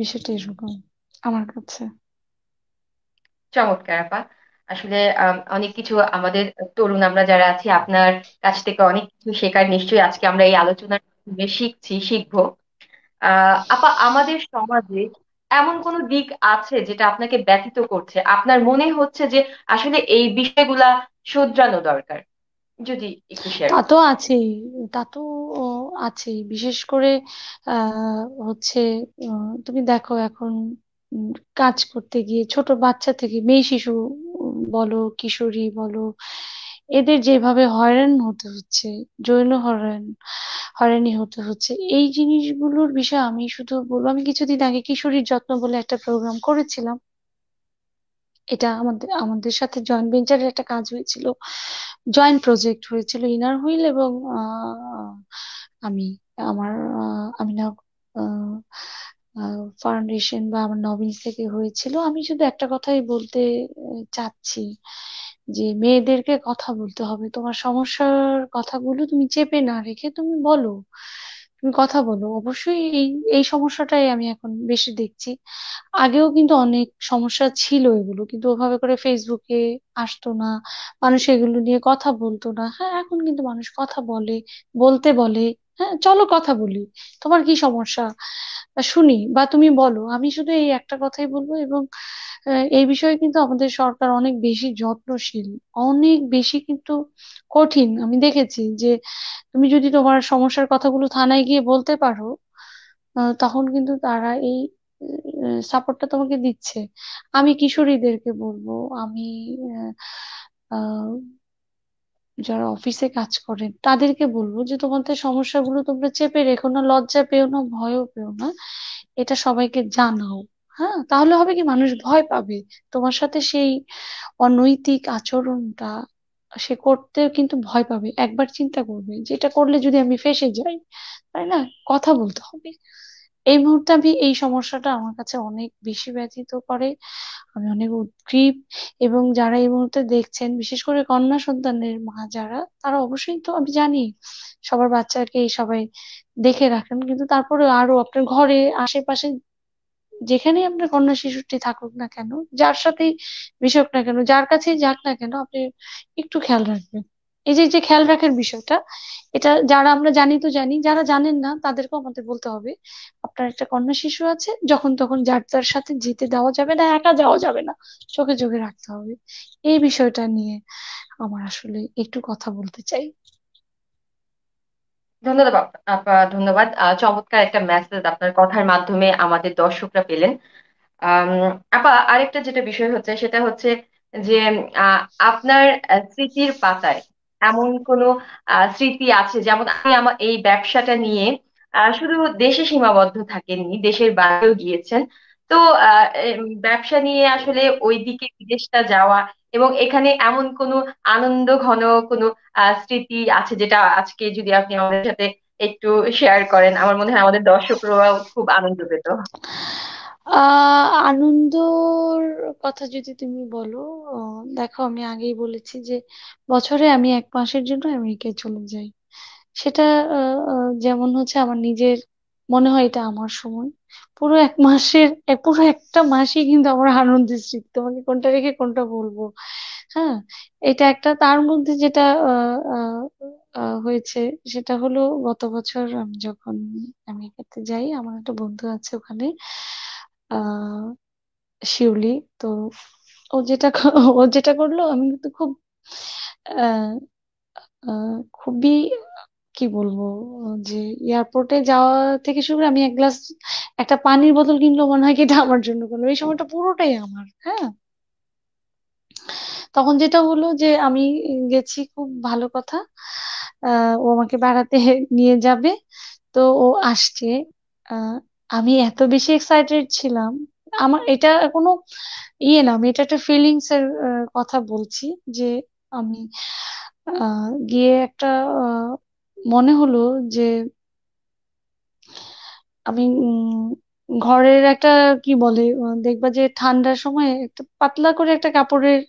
বিষয়টা এরকম আমার কাছে। চমৎকার আপা। আসলে অনেক কিছু আমাদের তরুণ আমরা যারা আছি আপনার কাছ থেকে অনেক কিছু শেখার নিশ্চয়ই আজকে আমরা এই আলোচনার মাধ্যমে শিখবো। আপা, আমাদের সমাজে এমন কোনো দিক আছে যেটা আপনাকে ব্যথিত করছে, আপনার মনে হচ্ছে যে আসলে এই বিষয়গুলা শুধরানো দরকার? যদি একটু শেয়ার তা তো করতেন। আছেই, তা তো ও, আছেই। বিশেষ করে হচ্ছে তুমি দেখো এখন উম, কাজ করতে গিয়ে ছোট বাচ্চা থেকে মেয়ে শিশু বলো, কিশোরী বলো, এদের যেভাবে হয়রান হতে হচ্ছে, যৌন হয়রানি হতে হচ্ছে, এই জিনিসগুলোর বিষয়ে আমি শুধু বলবো, আমি কিছুদিন আগে কিশোরীর যত্ন বলে একটা প্রোগ্রাম করেছিলাম। এটা আমাদের আমাদের সাথে জয়েন্ট ভেঞ্চারের একটা কাজ হয়েছিল, জয়েন্ট প্রজেক্ট হয়েছিল ইনার হুইল এবং আমি আমার আমি না ফাউন্ডেশন বা আমার নভিন্স থেকে হয়েছিল। আমি শুধু একটা কথাই বলতে চাচ্ছি যে মেয়েদেরকে কথা বলতে হবে, তোমার সমস্যার কথাগুলো তুমি চেপে না রেখে তুমি বলো, তুমি কথা বলো। অবশ্যই এই এই সমস্যাটাই আমি এখন বেশি দেখছি। আগেও কিন্তু অনেক সমস্যা ছিল, এগুলো কিন্তু ওভাবে করে ফেসবুকে আসতো না, মানুষ এগুলো নিয়ে কথা বলতো না। হ্যাঁ, এখন কিন্তু মানুষ কথা বলে, বলতে বলে, হ্যাঁ চলো কথা বলি, তোমার কি সমস্যা শুনি, বা তুমি বলো। আমি শুধু এই একটা কথাই বলবো। এবং এই বিষয়ে কিন্তু আমাদের সরকার অনেক বেশি যত্নশীল, অনেক বেশি কিন্তু কঠিন। আমি দেখেছি যে তুমি যদি তোমার সমস্যার কথাগুলো থানায় গিয়ে বলতে পারো, তখন কিন্তু তারা এই সাপোর্টটা তোমাকে দিচ্ছে। আমি কিশোরীদেরকে বলবো, আমি আহ, আহ, যারা অফিসে কাজ করেন তাদেরকে বলবো যে তোমাদের সমস্যাগুলো তোমরা চেপে রেখো না, লজ্জা পেও না, ভয়ও পেও না, এটা সবাইকে জানাও। হ্যাঁ, তাহলে হবে কি, মানুষ ভয় পাবে তোমার সাথে সেই অনৈতিক আচরণটা সে করতে কিন্তু ভয় পাবে, একবার চিন্তা করবে যে এটা করলে যদি আমি ফেঁসে যাই। তাই না? কথা বলতে হবে। এই মুহূর্তে আমি এই সমস্যাটা আমার কাছে অনেক বেশি ব্যথিত করে, আমি অনেক উদ্গ্রীব। এবং যারা এই মুহূর্তে দেখছেন, বিশেষ করে কন্যা সন্তানের মা যারা, তারা অবশ্যই, তো আমি জানি সবার বাচ্চাকে এই সবাই দেখে রাখেন, কিন্তু তারপরে আরো আপনার ঘরে আশেপাশে যেখানেই আপনার কন্যা শিশুটি থাকুক না কেন, যার সাথেই মিশুক না কেন, যার কাছেই যাক না কেন, আপনি একটু খেয়াল রাখবেন। এই যে যে খেয়াল রাখার বিষয়টা, এটা যারা আমরা জানি তো জানি, যারা জানেন না তাদেরকেও আমাদের বলতে হবে। আপনার একটা কন্যা শিশু আছে, যখন তখন যার যার সাথে যেতে দেওয়া যাবে না, একা যাওয়া যাবে না, চোখে চোখে রাখতে হবে। এই বিষয়টা নিয়ে আমার আসলে একটু কথা বলতে চাই। ধন্যবাদ আপা, ধন্যবাদ। চমৎকার একটা মেসেজ আপনার কথার মাধ্যমে আমাদের দর্শকরা পেলেন। আম, আপা, আরেকটা যেটা বিষয় হচ্ছে সেটা হচ্ছে যে আহ, আপনার স্মৃতির পাতায় এমন কোনো স্মৃতি আছে? যেমন আমি আমার এই ব্যবসাটা নিয়ে শুধু দেশে সীমাবদ্ধ থাকেননি, দেশের বাইরেও গিয়েছেন। তো ব্যবসা নিয়ে আসলে ওইদিকে বিদেশটা যাওয়া এবং এখানে এমন কোনো আনন্দ ঘন কোনো স্মৃতি আছে যেটা আজকে যদি আপনি আমাদের সাথে একটু শেয়ার করেন, আমার মনে হয় আমাদের দর্শকরাও খুব আনন্দ পেত। আনন্দর কথা যদি তুমি বলো, দেখো আমি আগেই বলেছি যে বছরে আমি 1 মাসের জন্য আমেরিকায় চলে যাই। সেটা যেমন হচ্ছে আমার নিজের মনে হয় এটা আমার সময়। পুরো 1 মাসের পুরো একটা মাসই কিন্তু আমার আনন্দের স্মৃতি, তোমাকে কোনটা রেখে কোনটা বলবো। হ্যাঁ, এটা একটা। তার মধ্যে যেটা হয়েছে সেটা হলো, গত বছর আমি যখন আমেরিকাতে যাই, আমার একটা বন্ধু আছে ওখানে, আহ শিউলি। তো ও যেটা করলো, আমি কিন্তু খুব আহ খুবই, কি বলবো, যে এয়ারপোর্টে যাওয়া থেকে শুরু করে আমি একটা পানির বোতল কিনলো, মনে হয় কি এটা আমার জন্য করলো। এই সময়টা পুরোটাই আমার। হ্যাঁ, তখন যেটা হলো যে আমি গেছি, খুব ভালো কথা। ও আমাকে বেড়াতে নিয়ে যাবে, তো ও আসছে। আহ, আমি এত বেশি এক্সাইটেড ছিলাম। আমার এটা কোনো না, আমি এটা একটা ফিলিংস এর কথা বলছি, যে আমি গিয়ে একটা মনে হলো যে আমি ঘরের একটা, কি বলে, দেখবা যে ঠান্ডার সময় একটা পাতলা করে একটা কাপড়ের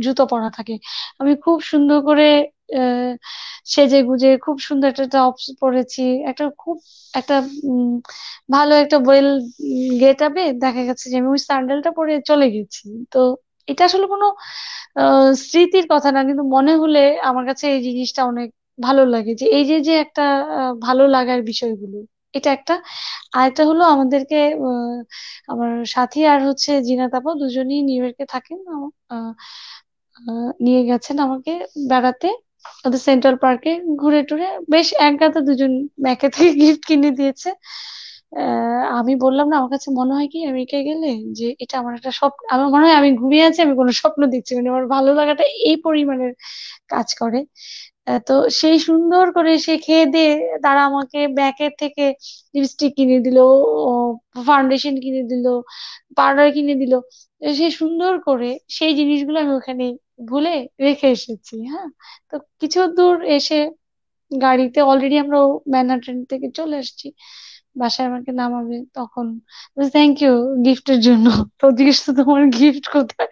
জুতো পরা থাকে। আমি খুব সুন্দর করে আহ, সেজে গুজে খুব সুন্দর একটা টপস পরেছি, একটা খুব একটা উম, ভালো একটা ওয়েল গেট আপে দেখা গেছে যে আমি ওই স্যান্ডেলটা পরে চলে গেছি। তো এটা আসলে কোনো স্মৃতির কথা না, কিন্তু মনে হলে আমার কাছে এই জিনিসটা অনেক ভালো লাগে, যে এই যে যে একটা ভালো লাগার বিষয়গুলো, এটা একটা। আরেকটা হলো আমাদেরকে আমার সাথী আর হচ্ছে জিনাত আপা দুজনেই নিউ ইয়র্কে থাকেন। নিয়ে গেছেন আমাকে বেড়াতে ওদের সেন্ট্রাল পার্কে, ঘুরে টুরে বেশ এক গাদা দুজন ম্যাকে থেকে গিফট কিনে দিয়েছে। আমি বললাম না, আমার কাছে মনে হয় কি আমেরিকায় গেলে যে এটা আমার একটা স্বপ্ন, আমার মনে হয় আমি ঘুমিয়ে আছি, আমি কোনো স্বপ্ন দেখছি, মানে আমার ভালো লাগাটা এই পরিমাণের কাজ করে। তো সেই সুন্দর করে সে খেয়ে দিয়ে তারা আমাকে ব্যাকের থেকে লিপস্টিক কিনে দিল, ফাউন্ডেশন কিনে দিল, পাউডার কিনে দিল। সে সুন্দর করে সেই জিনিসগুলো আমি ওখানে ভুলে রেখে এসেছি। হ্যাঁ, তো কিছু দূর এসে গাড়িতে অলরেডি আমরা ম্যানহাটন থেকে চলে আসছি, বাসায় আমাকে নামাবে তখন। থ্যাংক ইউ গিফটের জন্য। তো জিজ্ঞেস তো তোমার গিফট কোথায়,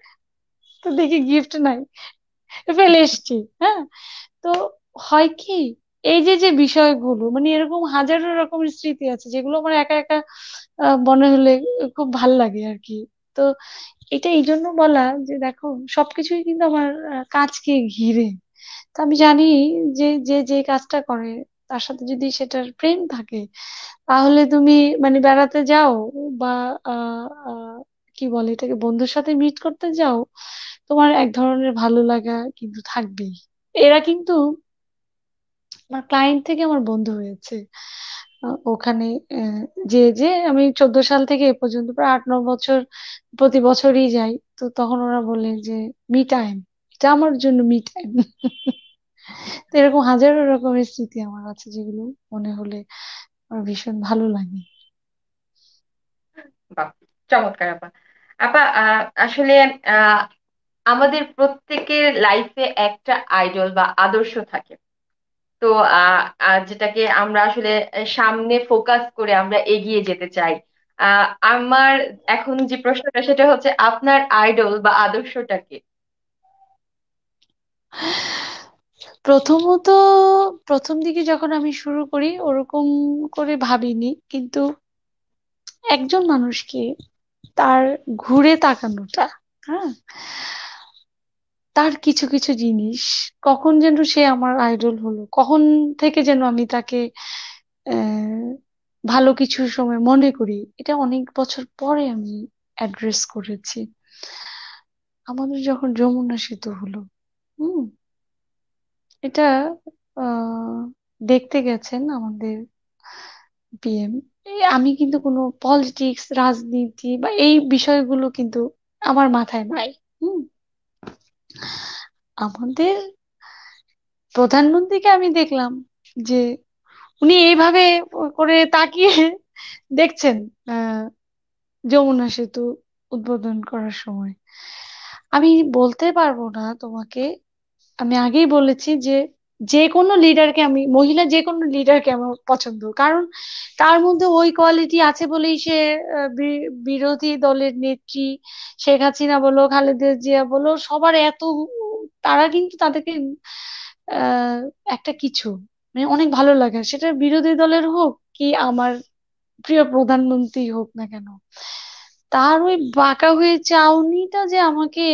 তো দেখি গিফট নাই, ফেলে এসছি। হ্যাঁ, তো হয় কি, এই যে যে বিষয়গুলো মানে এরকম হাজারো রকমের স্মৃতি আছে যেগুলো আমার একা একা মনে হলে খুব ভাল লাগে আর কি। তো এটা এই জন্য বলা যে দেখো সবকিছুই কিন্তু আমার কাজকে ঘিরে। তো আমি জানি যে যে যে কাজটা করে তার সাথে যদি সেটার প্রেম থাকে, তাহলে তুমি মানে বেড়াতে যাও বা আহ আহ, কি বলে এটাকে, বন্ধুর সাথে মিট করতে যাও, তোমার এক ধরনের ভালো লাগা কিন্তু থাকবেই। এরা কিন্তু আমার ক্লায়েন্ট থেকে আমার বন্ধু হয়েছে ওখানে। আহ, যে যে আমি 14 সাল থেকে এ পর্যন্ত প্রায় 8-9 বছর প্রতি বছরই যাই, তো তখন ওরা বলে যে মি টাইম, এটা আমার জন্য মি টাইম। তো এরকম হাজারো রকমের স্মৃতি আমার আছে যেগুলো মনে হলে আমার ভীষণ ভালো লাগে। বাহ, চমৎকার আপা। আপা, আসলে আহ, আমাদের প্রত্যেকের লাইফে একটা আইডল বা আদর্শ থাকে। তো যেটাকে আমরা আসলে সামনে ফোকাস করে আমরা এগিয়ে যেতে চাই। আহ, আমার এখন যে প্রশ্নটা সেটা হচ্ছে, আপনার আইডল বা আদর্শটাকে? প্রথমত, প্রথম দিকে যখন আমি শুরু করি ওরকম করে ভাবিনি, কিন্তু একজন মানুষকে তার ঘুরে তাকানোটা, হ্যাঁ, তার কিছু কিছু জিনিস, কখন যেন সে আমার আইডল হলো, কখন থেকে যেন আমি তাকে আহ, ভালো কিছু সময় মনে করি, এটা অনেক বছর পরে আমি অ্যাড্রেস করেছি। আমাদের যখন যমুনা সেতু হলো, হুম, এটা আহ দেখতে গেছেন আমাদের পিএম। আমি কিন্তু কোনো পলিটিক্স, রাজনীতি বা এই বিষয়গুলো কিন্তু আমার মাথায় নাই। হুম, আমাদের প্রধানমন্ত্রীকে আমি দেখলাম যে উনি এইভাবে করে তাকিয়ে দেখছেন আহ যমুনা সেতু উদ্বোধন করার সময়। আমি বলতে পারবো না তোমাকে, আমি আগেই বলেছি যে যে কোনো লিডারকে আমি, মহিলা যে কোনো লিডারকে আমার পছন্দ, কারণ তার মধ্যে ওই কোয়ালিটি আছে বলেই সে বিরোধী দলের নেত্রী। শেখ হাসিনা বলো, খালেদা জিয়া বলো, সবার এত, তারা কিন্তু তাদেরকে আহ একটা কিছু মানে অনেক ভালো লাগে, সেটা বিরোধী দলের হোক কি আমার প্রিয় প্রধানমন্ত্রী হোক না কেন, তার ওই বাঁকা হয়ে চাউনিটা যে আমাকে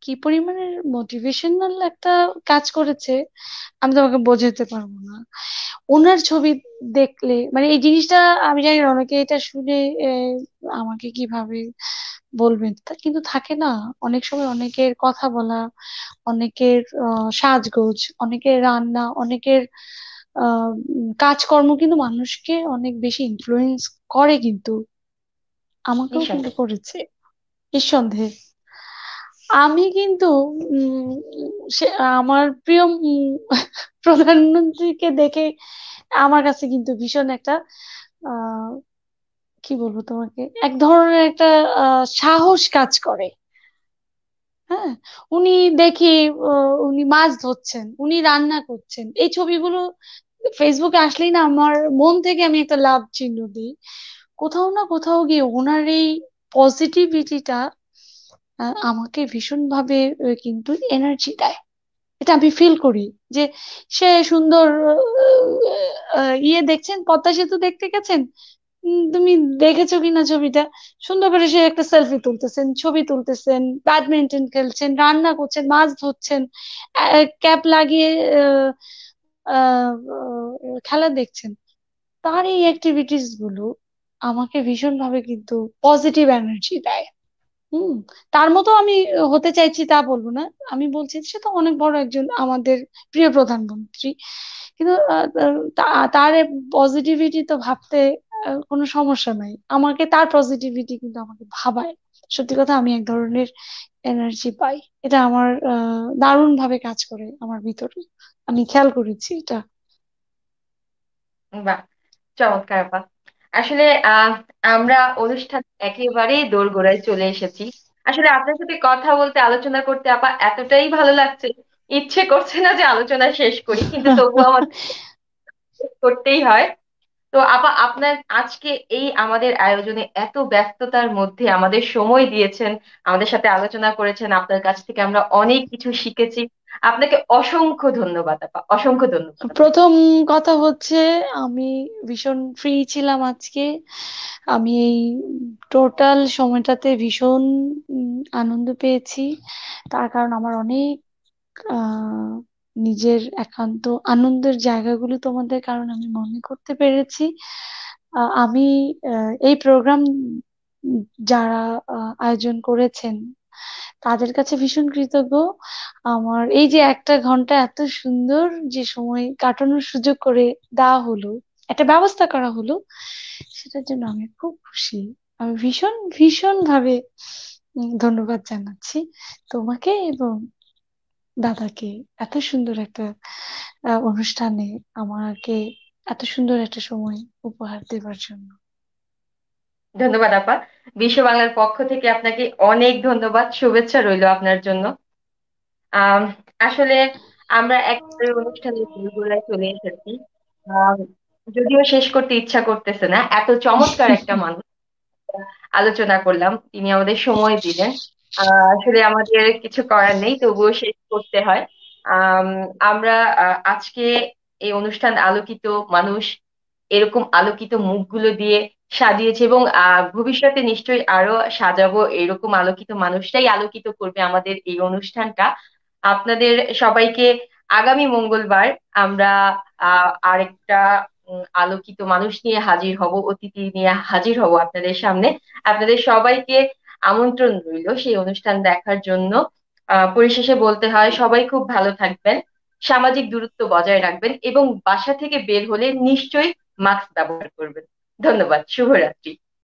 কি পরিমাণের মোটিভেশনাল একটা কাজ করেছে আমি তোমাকে বোঝাতে পারবো না। ওনার ছবি দেখলে মানে এই জিনিসটা, আমি জানি না অনেকে এটা শুনে আমাকে কিভাবে বলবেন, কিন্তু থাকে না অনেক সময় অনেকের কথা বলা, অনেকের সাজগোজ, অনেকের রান্না, অনেকের কাজকর্ম কিন্তু মানুষকে অনেক বেশি ইনফ্লুয়েন্স করে, কিন্তু আমাকেও কিন্তু নিঃসন্দেহে। করেছে নিঃসন্দেহে। আমি কিন্তু উম, সে আমার প্রিয় প্রধানমন্ত্রীকে দেখে আমার কাছে কিন্তু ভীষণ একটা আহ কি বলবো তোমাকে, এক ধরনের একটা সাহস কাজ করে। হ্যাঁ, উনি দেখি উনি মাছ ধরছেন, উনি রান্না করছেন, এই ছবিগুলো ফেসবুকে আসলেই না আমার মন থেকে আমি একটা লাভ চিহ্ন দিই। কোথাও না কোথাও গিয়ে ওনার এই পজিটিভিটিটা আমাকে ভীষণ ভাবে কিন্তু এনার্জি দেয়। এটা আমি ফিল করি যে সে সুন্দর ইয়ে দেখছেন, পদ্মা সেতু দেখতে গেছেন, তুমি দেখেছো কিনা ছবিটা, সুন্দর করে সে একটা সেলফি তুলতেছেন, ছবি তুলতেছেন, ব্যাডমিন্টন খেলছেন, রান্না করছেন, মাছ ধরছেন, ক্যাপ লাগিয়ে আহ, খেলা দেখছেন। তার এই অ্যাক্টিভিটিস গুলো আমাকে ভীষণ ভাবে কিন্তু পজিটিভ এনার্জি দেয়। হুম। তার মতো আমি হতে চাইছি তা বলবো না, আমি বলছি সে তো অনেক বড় একজন আমাদের প্রিয় প্রধানমন্ত্রী, কিন্তু তার পজিটিভিটি তো ভাবতে কোনো সমস্যা নাই, আমাকে তার পজিটিভিটি কিন্তু আমাকে ভাবায়। সত্যি কথা, আমি এক ধরনের এনার্জি পাই, এটা আমার দারুণ ভাবে কাজ করে আমার ভিতরে, আমি খেয়াল করেছি এটা। বাহ, চমৎকার আপা। আসলে আমরা অনুষ্ঠান একেবারেই দোরগোড়ায় চলে এসেছি। আসলে আপনার সাথে কথা বলতে, আলোচনা করতে আপা এতটাই ভালো লাগছে, ইচ্ছে করছে না যে আলোচনা শেষ করি, কিন্তু তবুও আমাদের শেষ করতেই হয়। তো আপা, আপনার আজকে এই আমাদের আয়োজনে এত ব্যস্ততার মধ্যে আমাদের সময় দিয়েছেন, আমাদের সাথে আলোচনা করেছেন, আপনার কাছ থেকে আমরা অনেক কিছু শিখেছি। আপনাকে অসংখ্য ধন্যবাদ আপা, অসংখ্য ধন্যবাদ আপনাকে। প্রথম কথা হচ্ছে, আমি ভীষণ ফ্রি ছিলাম আজকে। আমি এই টোটাল সময়টাতে ভীষণ আনন্দ পেয়েছি। তার কারণ আমার অনেক আহ নিজের একান্ত আনন্দের জায়গাগুলো তোমাদের কারণ আমি মনে করতে পেরেছি। আমি এই প্রোগ্রাম যারা আয়োজন করেছেন তাদের কাছে ভীষণ কৃতজ্ঞ। আমার এই যে একটা ঘন্টা এত সুন্দর যে সময় কাটানোর সুযোগ করে দেওয়া হলো, একটা ব্যবস্থা করা হলো, সেটার জন্য আমি খুব খুশি। আমি ভীষণ ভীষণ ভাবে ধন্যবাদ জানাচ্ছি তোমাকে এবং দাদাকে, এত সুন্দর একটা অনুষ্ঠানে আমাকে এত সুন্দর একটা সময় উপহার দেওয়ার জন্য। ধন্যবাদ আপা। বিশ্ব বাংলার পক্ষ থেকে আপনাকে অনেক ধন্যবাদ, শুভেচ্ছা রইলো আপনার জন্য। আম, আসলে আমরা একবারে অনুষ্ঠানের দোরগোড়ায় চলে এসেছি। আম, যদিও শেষ করতে ইচ্ছা করতেছে না, এত চমৎকার একটা মানুষ আলোচনা করলাম, তিনি আমাদের সময় দিলেন। আসলে আমাদের কিছু করার নেই, তবুও শেষ করতে হয়। আম, আমরা আজকে এই অনুষ্ঠান আলোকিত মানুষ, এরকম আলোকিত মুখগুলো দিয়ে সাজিয়েছি, এবং ভবিষ্যতে নিশ্চয়ই আরো সাজাবো। এরকম আলোকিত মানুষটাই আলোকিত করবে আমাদের এই অনুষ্ঠানটা। আপনাদের সবাইকে আগামী মঙ্গলবার আমরা আরেকটা আলোকিত মানুষ নিয়ে হাজির হব, অতিথি নিয়ে হাজির হব আপনাদের সামনে। আপনাদের সবাইকে আমন্ত্রণ রইল সেই অনুষ্ঠান দেখার জন্য। পরিশেষে বলতে হয়, সবাই খুব ভালো থাকবেন, সামাজিক দূরত্ব বজায় রাখবেন, এবং বাসা থেকে বের হলে নিশ্চয়ই মাস্ক ব্যবহার করবেন। ধন্যবাদ, শুভরাত্রি।